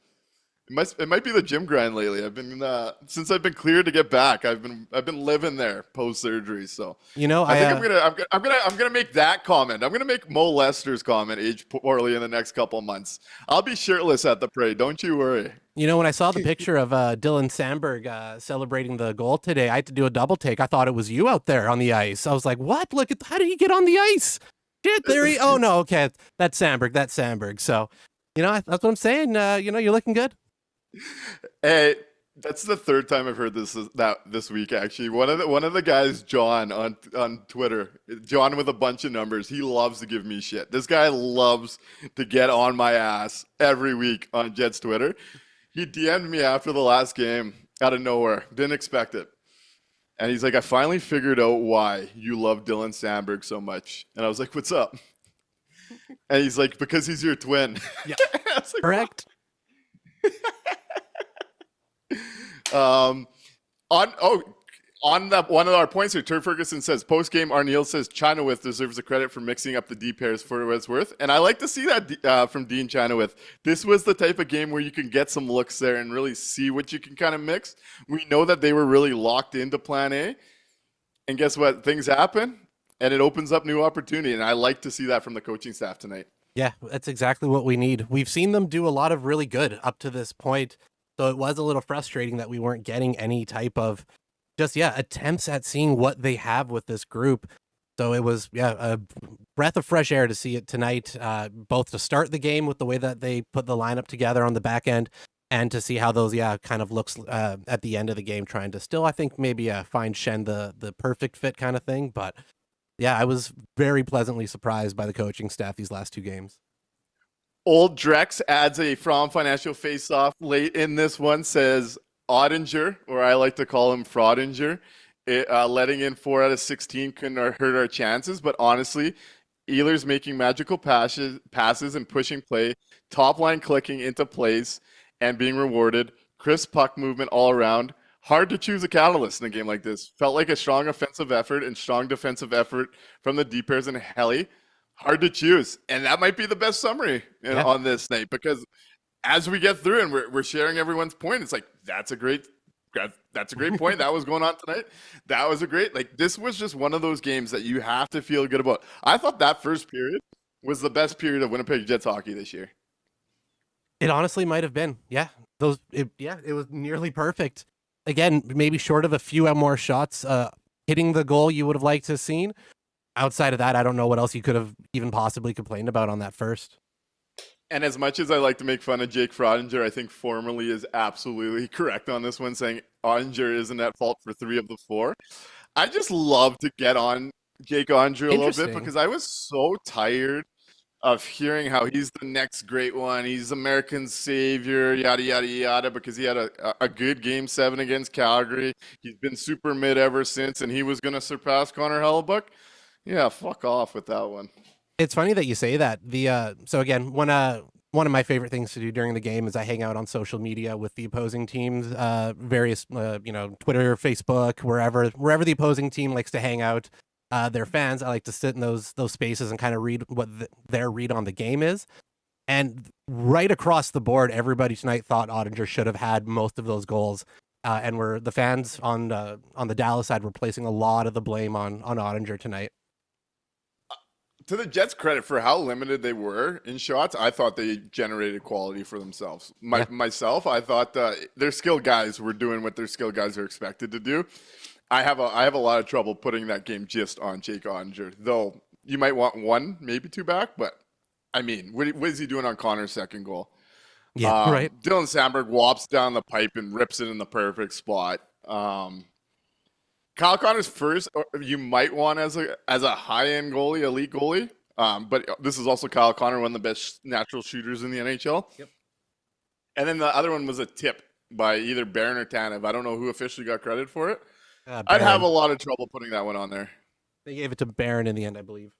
It might be the gym grind lately. I've been since I've been cleared to get back. I've been living there post surgery. So I think I'm gonna make that comment. I'm gonna make Mo Lester's comment age poorly in the next couple of months. I'll be shirtless at the parade. Don't you worry. When I saw the picture of Dylan Sandberg celebrating the goal today, I had to do a double take. I thought it was you out there on the ice. I was like, what? Look at how did he get on the ice? Shit, there he. Oh no, okay, that's Sandberg. So, that's what I'm saying. You're looking good. Hey, that's the third time I've heard this week. Actually, one of the guys, John on Twitter, John with a bunch of numbers. He loves to give me shit. This guy loves to get on my ass every week on Jets Twitter. He DM'd me after the last game out of nowhere. Didn't expect it. And he's like, I finally figured out why you love Dylan Sandberg so much. And I was like, what's up? And he's like, because he's your twin. Yeah. Like, correct. On that one of our points here, Turf Ferguson says, post-game, Arneal says Chinawith deserves the credit for mixing up the D pairs for what it's worth. And I like to see that from Dean Chinawith. This was the type of game where you can get some looks there and really see what you can kind of mix. We know that they were really locked into plan A. And guess what? Things happen, and it opens up new opportunity. And I like to see that from the coaching staff tonight. Yeah, that's exactly what we need. We've seen them do a lot of really good up to this point. So it was a little frustrating that we weren't getting any type of attempts at seeing what they have with this group. So it was, a breath of fresh air to see it tonight, both to start the game with the way that they put the lineup together on the back end, and to see how those kind of looks at the end of the game, trying to still I think maybe find Shen the perfect fit kind of thing. But yeah, I was very pleasantly surprised by the coaching staff these last 2 games. Old Drex adds a From Financial Face-Off late in this one, says Ottinger, or I like to call him Fraudinger, letting in 4 out of 16 couldn't hurt our chances, but honestly, Ehlers making magical passes and pushing play, top line clicking into plays and being rewarded, crisp puck movement all around. Hard to choose a catalyst in a game like this. Felt like a strong offensive effort and strong defensive effort from the deep pairs and Helly. Hard to choose, and that might be the best summary on this night, because as we get through and we're sharing everyone's point, it's like that's a great point. That was going on tonight. That was a great, like, this was just one of those games that you have to feel good about. I thought that first period was the best period of Winnipeg Jets hockey this year. It honestly might have been. Yeah, it was nearly perfect. Again, maybe short of a few more shots hitting the goal you would have liked to have seen. Outside of that, I don't know what else you could have even possibly complained about on that first. And as much as I like to make fun of Jake Frodinger, I think formally is absolutely correct on this one, saying Ottinger isn't at fault for 3 of the 4. I just love to get on Jake Ottinger a little bit, because I was so tired of hearing how he's the next great one. He's American savior, yada, yada, yada, because he had a good Game 7 against Calgary. He's been super mid ever since, and he was going to surpass Connor Hellebuck. Yeah, fuck off with that one. It's funny that you say that. So again, one of my favorite things to do during the game is I hang out on social media with the opposing teams, various Twitter, Facebook, wherever the opposing team likes to hang out. Their fans, I like to sit in those spaces and kind of read what their read on the game is. And right across the board, everybody tonight thought Ottinger should have had most of those goals. And the fans on the Dallas side were placing a lot of the blame on Ottinger tonight. To the Jets' credit for how limited they were in shots, I thought they generated quality for themselves. Myself, I thought their skilled guys were doing what their skilled guys are expected to do. I have a lot of trouble putting that game just on Jake Ottinger, though you might want 1, maybe 2 back, but I mean, what is he doing on Connor's second goal? Yeah, right. Dylan Sandberg whops down the pipe and rips it in the perfect spot. Kyle Connor's first, you might want as a high-end goalie, elite goalie. But this is also Kyle Connor, one of the best natural shooters in the NHL. Yep. And then the other one was a tip by either Barron or Tanev. I don't know who officially got credit for it. I'd have a lot of trouble putting that one on there. They gave it to Barron in the end, I believe.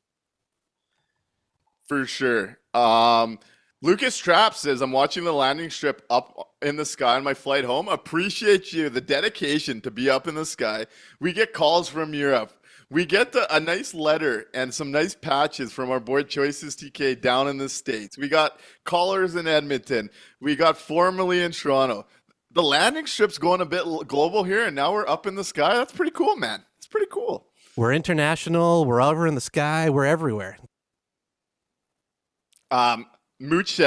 For sure. Lucas Trapp says, I'm watching the landing strip up in the sky on my flight home. Appreciate you, the dedication to be up in the sky. We get calls from Europe. We get a nice letter and some nice patches from our boy Choices TK down in the States. We got callers in Edmonton. We got formerly in Toronto. The landing strip's going a bit global here, and now we're up in the sky. That's pretty cool, man. It's pretty cool. We're international. We're over in the sky. We're everywhere. Mooch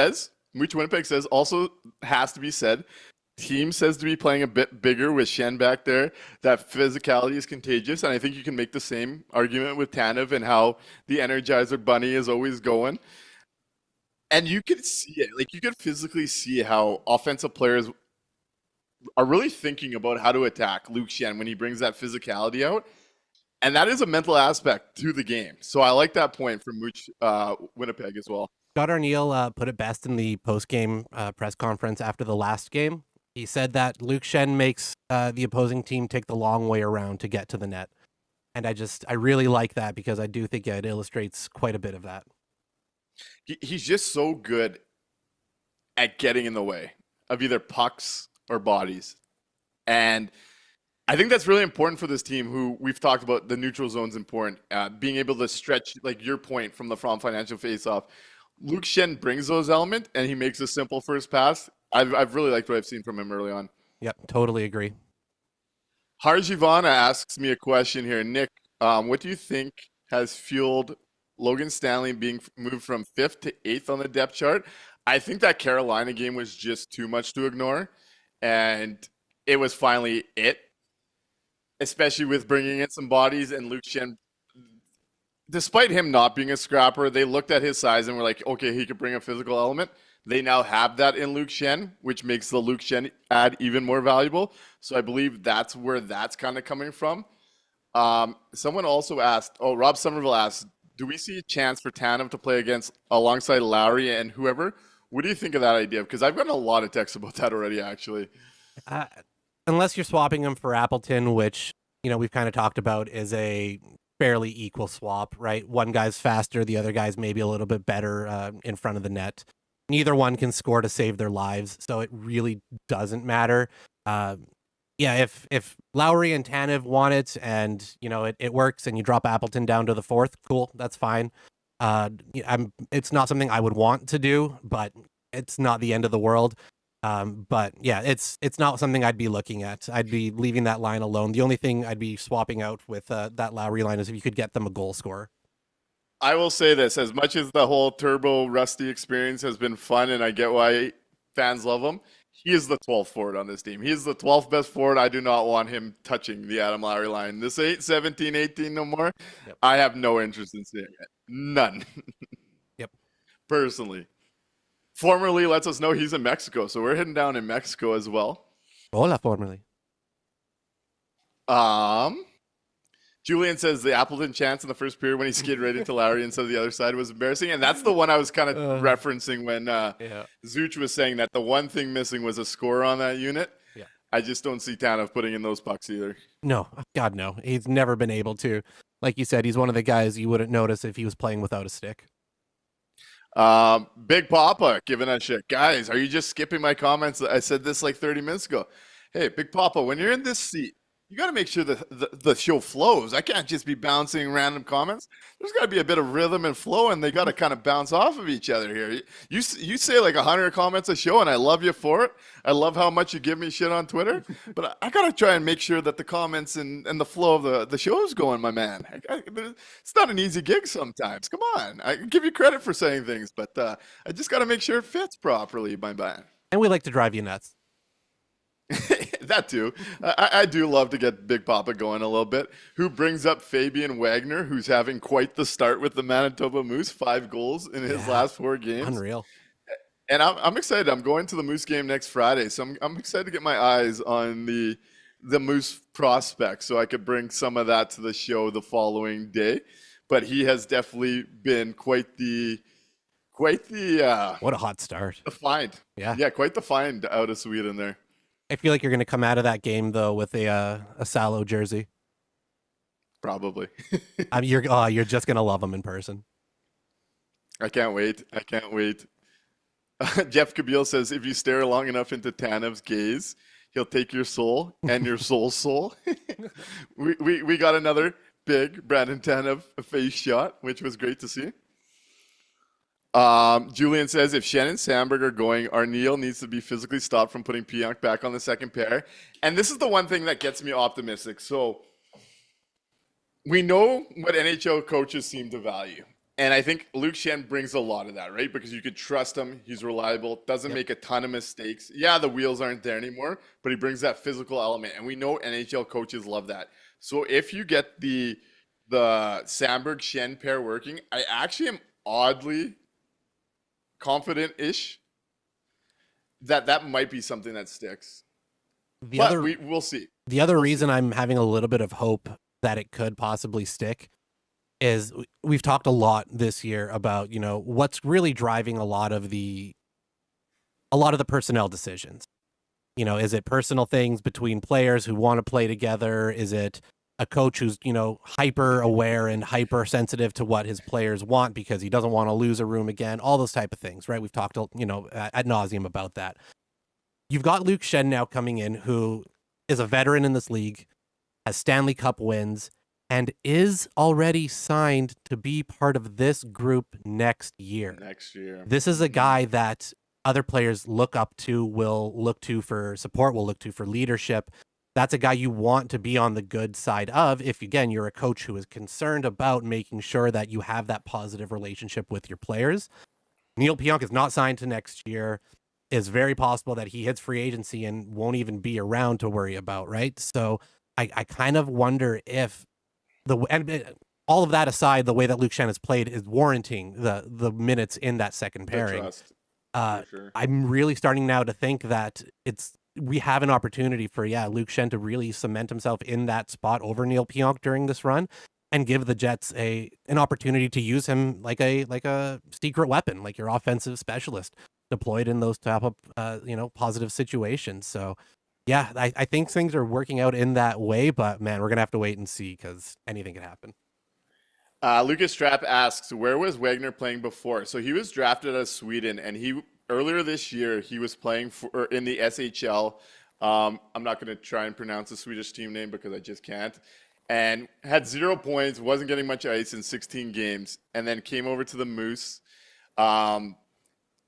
Winnipeg says, also has to be said, team says to be playing a bit bigger with Shen back there. That physicality is contagious, and I think you can make the same argument with Tanev and how the Energizer Bunny is always going. And you could see it. Like, you could physically see how offensive players are really thinking about how to attack Luke Shen when he brings that physicality out. And that is a mental aspect to the game. So I like that point from Mooch Winnipeg as well. Scott Arniel put it best in the post-game press conference after the last game. He said that Luke Shen makes the opposing team take the long way around to get to the net. And I really like that, because I do think it illustrates quite a bit of that. He's just so good at getting in the way of either pucks or bodies. And I think that's really important for this team, who we've talked about. The neutral zone's important. Being able to stretch, like your point from the From Financial Faceoff. Luke Shen brings those elements, and he makes a simple first pass. I've really liked what I've seen from him early on. Yep, totally agree. Harjivana asks me a question here. Nick, what do you think has fueled Logan Stanley being moved from 5th to 8th on the depth chart? I think that Carolina game was just too much to ignore, and it was finally it, especially with bringing in some bodies and Luke Shen. Despite him not being a scrapper, they looked at his size and were like, okay, he could bring a physical element. They now have that in Luke Shen, which makes the Luke Shen ad even more valuable. So I believe that's where that's kind of coming from. Someone also asked, Rob Somerville asked, do we see a chance for Tanev to play alongside Lowry and whoever? What do you think of that idea? Because I've gotten a lot of texts about that already, actually. Unless you're swapping him for Appleton, which, we've kind of talked about is a fairly equal swap, right? One guy's faster, the other guy's maybe a little bit better in front of the net. Neither one can score to save their lives, so it really doesn't matter. If Lowry and Tanev want it and, it works and you drop Appleton down to the fourth, cool, that's fine. It's not something I would want to do, but it's not the end of the world. But yeah, it's not something I'd be looking at. I'd be leaving that line alone. The only thing I'd be swapping out with that Lowry line is if you could get them a goal scorer. I will say this, as much as the whole Turbo Rusty experience has been fun and I get why fans love him, he is the 12th forward on this team. He is the 12th best forward. I do not want him touching the Adam Lowry line. This ain't 17, 18 no more. Yep. I have no interest in seeing it. None. Yep. Personally. Formerly lets us know he's in Mexico, so we're heading down in Mexico as well. Hola, formerly. Julian says the Appleton chance in the first period when he skidded right into Lowry instead of the other side was embarrassing. And that's the one I was kind of referencing when Zuch was saying that the one thing missing was a score on that unit. Yeah. I just don't see Tanev putting in those pucks either. No, God, no. He's never been able to. Like you said, he's one of the guys you wouldn't notice if he was playing without a stick. Big Papa giving us shit. Guys, are you just skipping my comments? I said this like 30 minutes ago. Hey, Big Papa, when you're in this seat, you got to make sure the show flows. I can't just be bouncing random comments. There's got to be a bit of rhythm and flow, and they got to kind of bounce off of each other here. You say like 100 comments a show, and I love you for it. I love how much you give me shit on Twitter, but I got to try and make sure that the comments and the flow of the show is going, my man. It's not an easy gig sometimes. Come on. I give you credit for saying things, but I just got to make sure it fits properly, my man. And we like to drive you nuts. That too. I do love to get Big Papa going a little bit. Who brings up Fabian Wagner, who's having quite the start with the Manitoba Moose, 5 goals in his last 4 games. Unreal. And I'm excited. I'm going to the Moose game next Friday, so I'm excited to get my eyes on the Moose prospect, so I could bring some of that to the show the following day. But he has definitely been quite the what a hot start. The find. Yeah, quite the find out of Sweden there. I feel like you're going to come out of that game though with a Salo jersey. Probably. You're just going to love him in person. I can't wait. Jeff Kabeel says if you stare long enough into Tanev's gaze, he'll take your soul and your soul's soul. we got another big Brandon Tanev face shot, which was great to see. Julian says if Shen and Sandberg are going, Arneal needs to be physically stopped from putting Pionk back on the second pair. And this is the one thing that gets me optimistic. So we know what NHL coaches seem to value. And I think Luke Shen brings a lot of that, right? Because you could trust him. He's reliable. Doesn't make a ton of mistakes. Yeah, the wheels aren't there anymore, but he brings that physical element. And we know NHL coaches love that. So if you get the Sandberg-Shen pair working, I actually am oddly confident-ish that might be something that sticks. We'll see. The other reason I'm having a little bit of hope that it could possibly stick is we've talked a lot this year about, what's really driving a lot of the personnel decisions. Is it personal things between players who want to play together? Is it a coach who's, hyper aware and hypersensitive to what his players want because he doesn't want to lose a room again, all those type of things, right? We've talked, ad nauseum about that. You've got Luke Shen now coming in, who is a veteran in this league, has Stanley Cup wins, and is already signed to be part of this group next year. This is a guy that other players look up to, will look to for support, will look to for leadership. That's a guy you want to be on the good side of if, again, you're a coach who is concerned about making sure that you have that positive relationship with your players. Neil Pionk is not signed to next year. It's very possible that he hits free agency and won't even be around to worry about, right? So I kind of wonder if all of that aside, the way that Luke Shen has played is warranting the minutes in that second pairing. For sure. I'm really starting now to think that we have an opportunity for Luke Schenn to really cement himself in that spot over Neil Pionk during this run, and give the Jets an opportunity to use him like a secret weapon, like your offensive specialist deployed in those type of positive situations. So yeah, I think things are working out in that way, but man, we're gonna have to wait and see because anything can happen. Lucas Strapp asks, where was Wagner playing before? So he was drafted out of Sweden, and earlier this year he was playing in the SHL. I'm not going to try and pronounce the Swedish team name because I just can't. And had 0 points, wasn't getting much ice in 16 games, and then came over to the Moose. And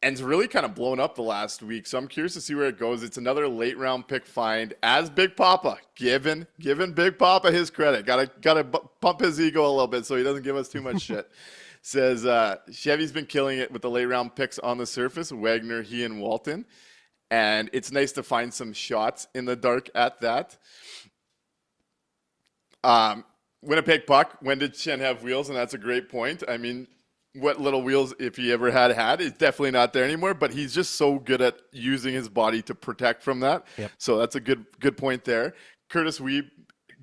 it's really kind of blown up the last week. So I'm curious to see where it goes. It's another late round pick find as Big Papa, giving Big Papa his credit. Gotta pump his ego a little bit so he doesn't give us too much shit. Says Chevy's been killing it with the late round picks on the surface. Wagner, he, and Walton. And it's nice to find some shots in the dark at that. Winnipeg puck, when did Schenn have wheels? And that's a great point. I mean, what little wheels, if he ever had, is definitely not there anymore. But he's just so good at using his body to protect from that. Yep. So that's a good point there. Curtis Weeb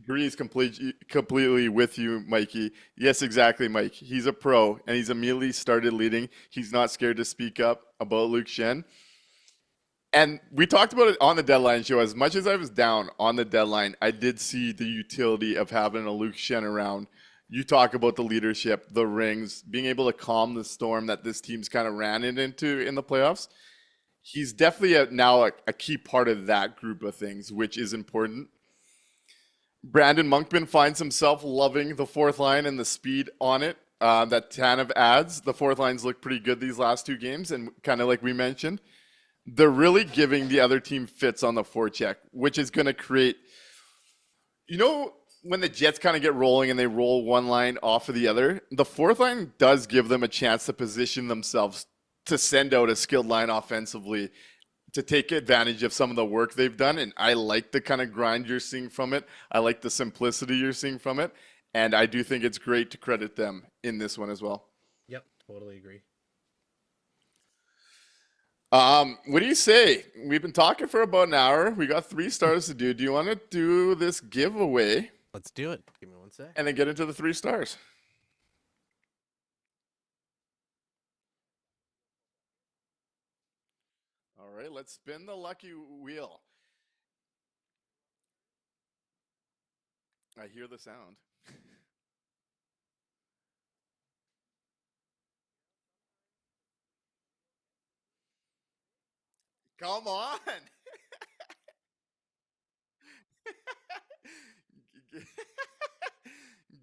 agrees completely with you, Mikey. Yes, exactly, Mike. He's a pro, and he's immediately started leading. He's not scared to speak up about Luke Schenn. And we talked about it on the deadline show. As much as I was down on the deadline, I did see the utility of having a Luke Schenn around. You talk about the leadership, the rings, being able to calm the storm that this team's kind of ran into in the playoffs. He's definitely now a key part of that group of things, which is important. Brandon Monkman finds himself loving the fourth line and the speed on it that Tanev adds. The fourth lines look pretty good these last 2 games, and kind of like we mentioned, they're really giving the other team fits on the forecheck, which is going to create, when the Jets kind of get rolling and they roll one line off of the other, the fourth line does give them a chance to position themselves to send out a skilled line offensively to take advantage of some of the work they've done. And I like the kind of grind you're seeing from it. I like the simplicity you're seeing from it. And I do think it's great to credit them in this one as well. Yep, totally agree. What do you say? We've been talking for about an hour. We got 3 stars to do. Do you want to do this giveaway? Let's do it. Give me 1 sec. And then get into the 3 stars. All right, let's spin the lucky wheel. I hear the sound. Come on.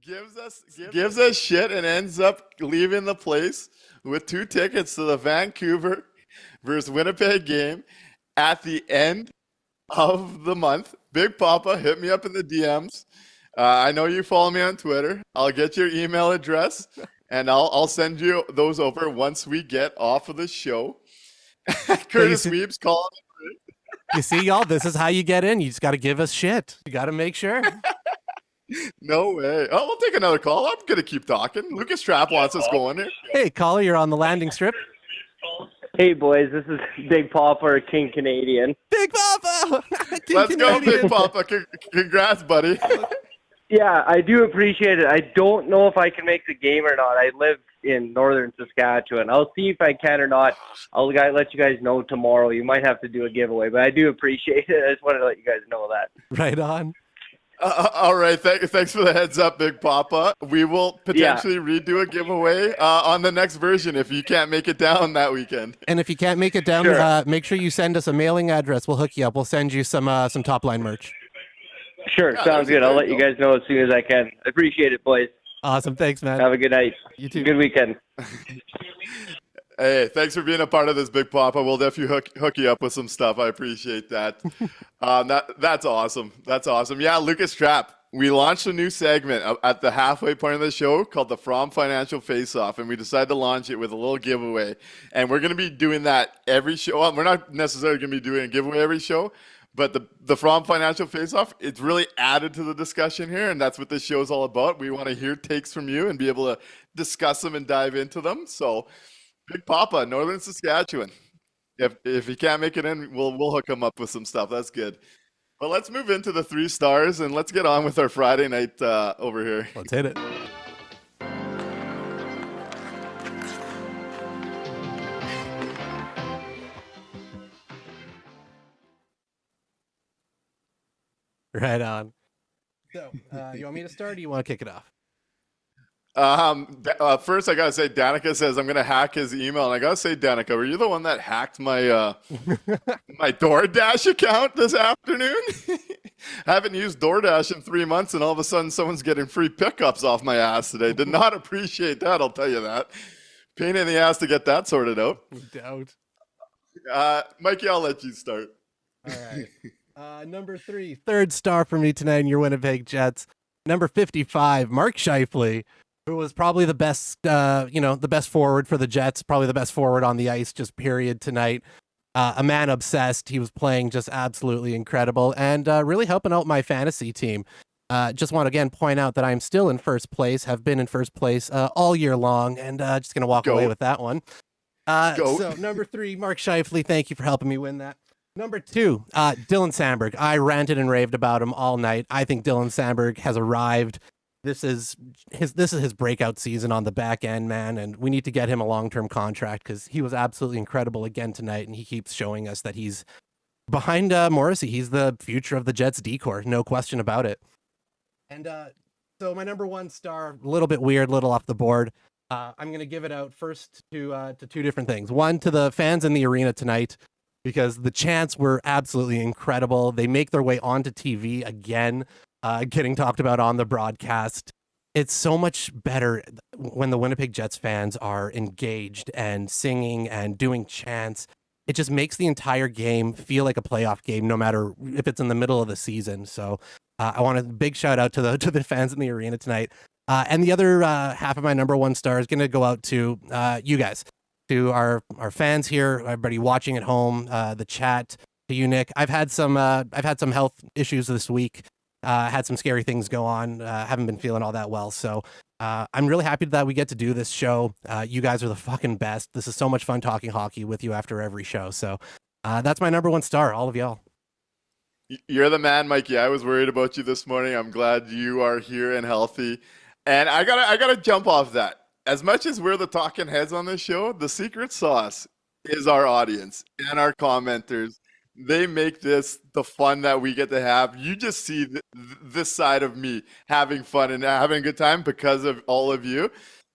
gives us shit and ends up leaving the place with 2 tickets to the Vancouver versus Winnipeg game at the end of the month. Big Papa, hit me up in the DMs. I know you follow me on Twitter. I'll get your email address and I'll send you those over once we get off of the show. Curtis Weeb's calling. You see, y'all, this is how you get in. You just got to give us shit. You got to make sure. No way. Oh, we'll take another call. I'm going to keep talking. Lucas Trapp wants us going here. Hey, caller, you're on the landing strip. Hey, boys, this is Big Papa or King Canadian. Big Papa! King Let's go, Canadian. Big Papa. Congrats, buddy. Yeah, I do appreciate it. I don't know if I can make the game or not. I live in northern Saskatchewan. I'll see if I can or not. I'll let you guys know tomorrow. You might have to do a giveaway, but I do appreciate it. I just wanted to let you guys know that. Right on. All right. Thanks for the heads up, Big Papa. We will potentially redo a giveaway on the next version if you can't make it down that weekend. And if you can't make it down, Sure. Make sure you send us a mailing address. We'll hook you up. We'll send you some top line merch. Sure, sounds good. I'll let you guys know as soon as I can. I appreciate it, boys. Awesome. Thanks, man. Have a good night. You too. Good weekend. Hey, thanks for being a part of this, Big Papa. We'll definitely hook you up with some stuff. I appreciate that. That's awesome. That's awesome. Yeah, Lucas Trapp. We launched a new segment at the halfway point of the show called the From Financial Face-Off, and we decided to launch it with a little giveaway. And we're going to be doing that every show. Well, we're not necessarily going to be doing a giveaway every show, but the From Financial Face-Off, it's really added to the discussion here, and that's what this show is all about. We want to hear takes from you and be able to discuss them and dive into them. So, Big Papa, Northern Saskatchewan, If he can't make it in, we'll hook him up with some stuff. That's good. Well, let's move into the 3 stars and let's get on with our Friday night over here. Let's hit it. Right on. So, you want me to start or do you want to kick it off? First, I gotta say, Danica says I'm gonna hack his email, and I gotta say, Danica, were you the one that hacked my my DoorDash account this afternoon? I haven't used DoorDash in 3 months, and all of a sudden, someone's getting free pickups off my ass today. Did not appreciate that. I'll tell you that. Pain in the ass to get that sorted out. No doubt. Mikey, I'll let you start. All right. Number 3, third star for me tonight in your Winnipeg Jets. Number 55, Mark Scheifele, who was probably the best, the best forward for the Jets, probably the best forward on the ice, just period tonight. A man obsessed. He was playing just absolutely incredible and really helping out my fantasy team. Just want to again point out that I'm still in first place, have been in first place all year long, and just going to walk away with that one. So number 3, Mark Scheifele, thank you for helping me win that. Number 2, Dylan Sandberg. I ranted and raved about him all night. I think Dylan Sandberg has arrived. This is his breakout season on the back end, man, and we need to get him a long-term contract because he was absolutely incredible again tonight, and he keeps showing us that he's behind Morrissey. He's the future of the Jets decor, no question about it. And so my number 1 star, a little bit weird, little off the board. I'm going to give it out first to 2 different things. One, to the fans in the arena tonight, because the chants were absolutely incredible. They make their way onto TV again, getting talked about on the broadcast. It's so much better when the Winnipeg Jets fans are engaged and singing and doing chants. It just makes the entire game feel like a playoff game, no matter if it's in the middle of the season. So I want a big shout out to the fans in the arena tonight. And the other half of my number 1 star is going to go out to you guys, to our fans here, everybody watching at home, the chat, to you, Nick. I've had some health issues this week. Had some scary things go on. Haven't been feeling all that well. So I'm really happy that we get to do this show. You guys are the fucking best. This is so much fun talking hockey with you after every show. So that's my number 1 star, all of y'all. You're the man, Mikey. I was worried about you this morning. I'm glad you are here and healthy. And I gotta jump off that. As much as we're the talking heads on this show, the secret sauce is our audience and our commenters. They make this the fun that we get to have. You just see this side of me having fun and having a good time because of all of you.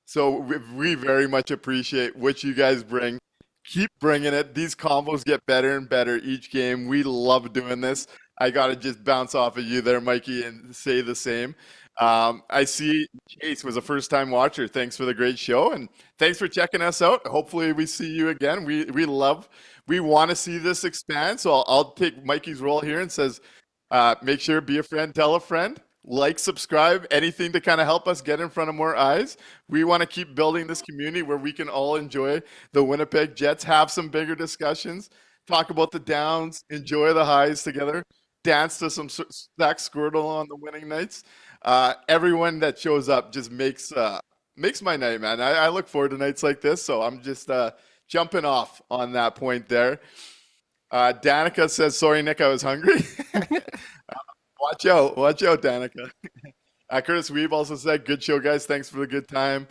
So we very much appreciate what you guys bring. Keep bringing it. These combos get better and better each game. We love doing this. I got to just bounce off of you there, Mikey, and say the same. I see Chase was a first-time watcher. Thanks for the great show, and thanks for checking us out. Hopefully we see you again. We want to see this expand, so I'll take Mikey's role here and says, make sure, be a friend, tell a friend, like, subscribe, anything to kind of help us get in front of more eyes. We want to keep building this community where we can all enjoy the Winnipeg Jets, have some bigger discussions, talk about the downs, enjoy the highs together, dance to some Zach Squirtle on the winning nights. Everyone that shows up just makes my night, man. I look forward to nights like this, so I'm just jumping off on that point there. Danica says, sorry, Nick, I was hungry. Watch out, Danica. Curtis Weave also said, good show, guys. Thanks for the good time.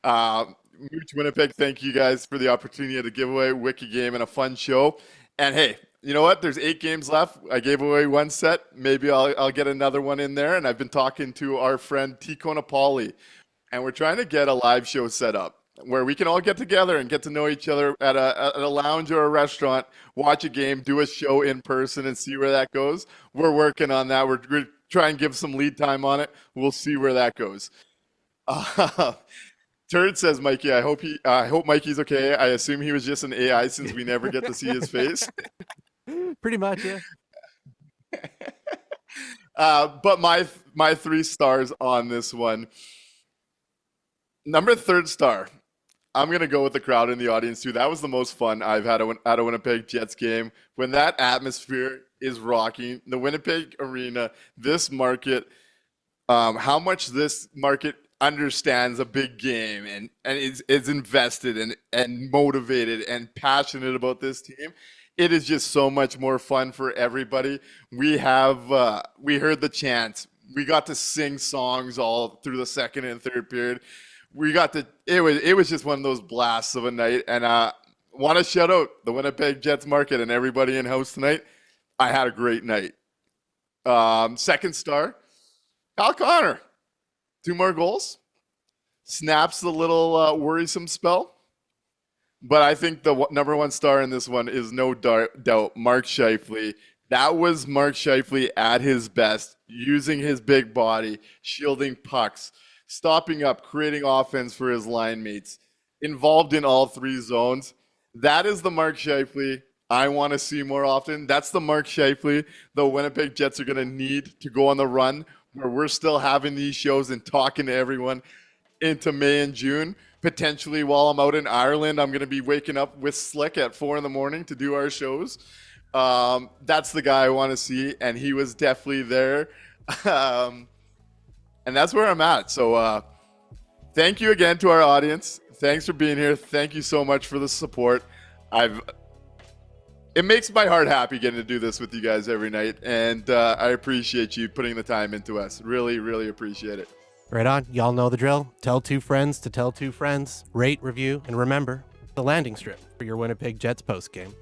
Mooch Winnipeg, thank you guys for the opportunity to give away a wiki game and a fun show. And hey, you know what? There's 8 games left. I gave away 1 set. Maybe I'll get another one in there. And I've been talking to our friend Tico Napoli, and we're trying to get a live show set up where we can all get together and get to know each other at a lounge or a restaurant, watch a game, do a show in person, and see where that goes. We're working on that. We're trying to give some lead time on it. We'll see where that goes. Turd says, Mikey, I hope Mikey's okay. I assume he was just an AI since we never get to see his face. Pretty much, yeah. But my 3 stars on this one. Number 3rd star. I'm going to go with the crowd in the audience, too. That was the most fun I've had at a Winnipeg Jets game. When that atmosphere is rocking, the Winnipeg Arena, this market, how much this market, understands a big game and is invested and motivated and passionate about this team, it is just so much more fun for everybody. We heard the chants. We got to sing songs all through the second and third period. It was just one of those blasts of a night. And want to shout out the Winnipeg Jets market and everybody in house tonight. I had a great night. Second star, Kyle Connor. 2 more goals. Snaps the little worrisome spell. But I think the number 1 star in this one is no doubt Mark Scheifele. That was Mark Scheifele at his best, using his big body, shielding pucks, stopping up, creating offense for his line mates, involved in all 3 zones. That is the Mark Scheifele I want to see more often. That's the Mark Scheifele the Winnipeg Jets are going to need to go on the run where we're still having these shows and talking to everyone into May and June. Potentially while I'm out in Ireland, I'm going to be waking up with Slick at 4 a.m. to do our shows. That's the guy I want to see, and he was definitely there. And that's where I'm at. So thank you again to our audience. Thanks for being here. Thank you so much for the support. It makes my heart happy getting to do this with you guys every night, and I appreciate you putting the time into us. Really, really appreciate it. Right on. Y'all know the drill. Tell 2 friends to tell 2 friends. Rate, review, and remember the landing strip for your Winnipeg Jets post game.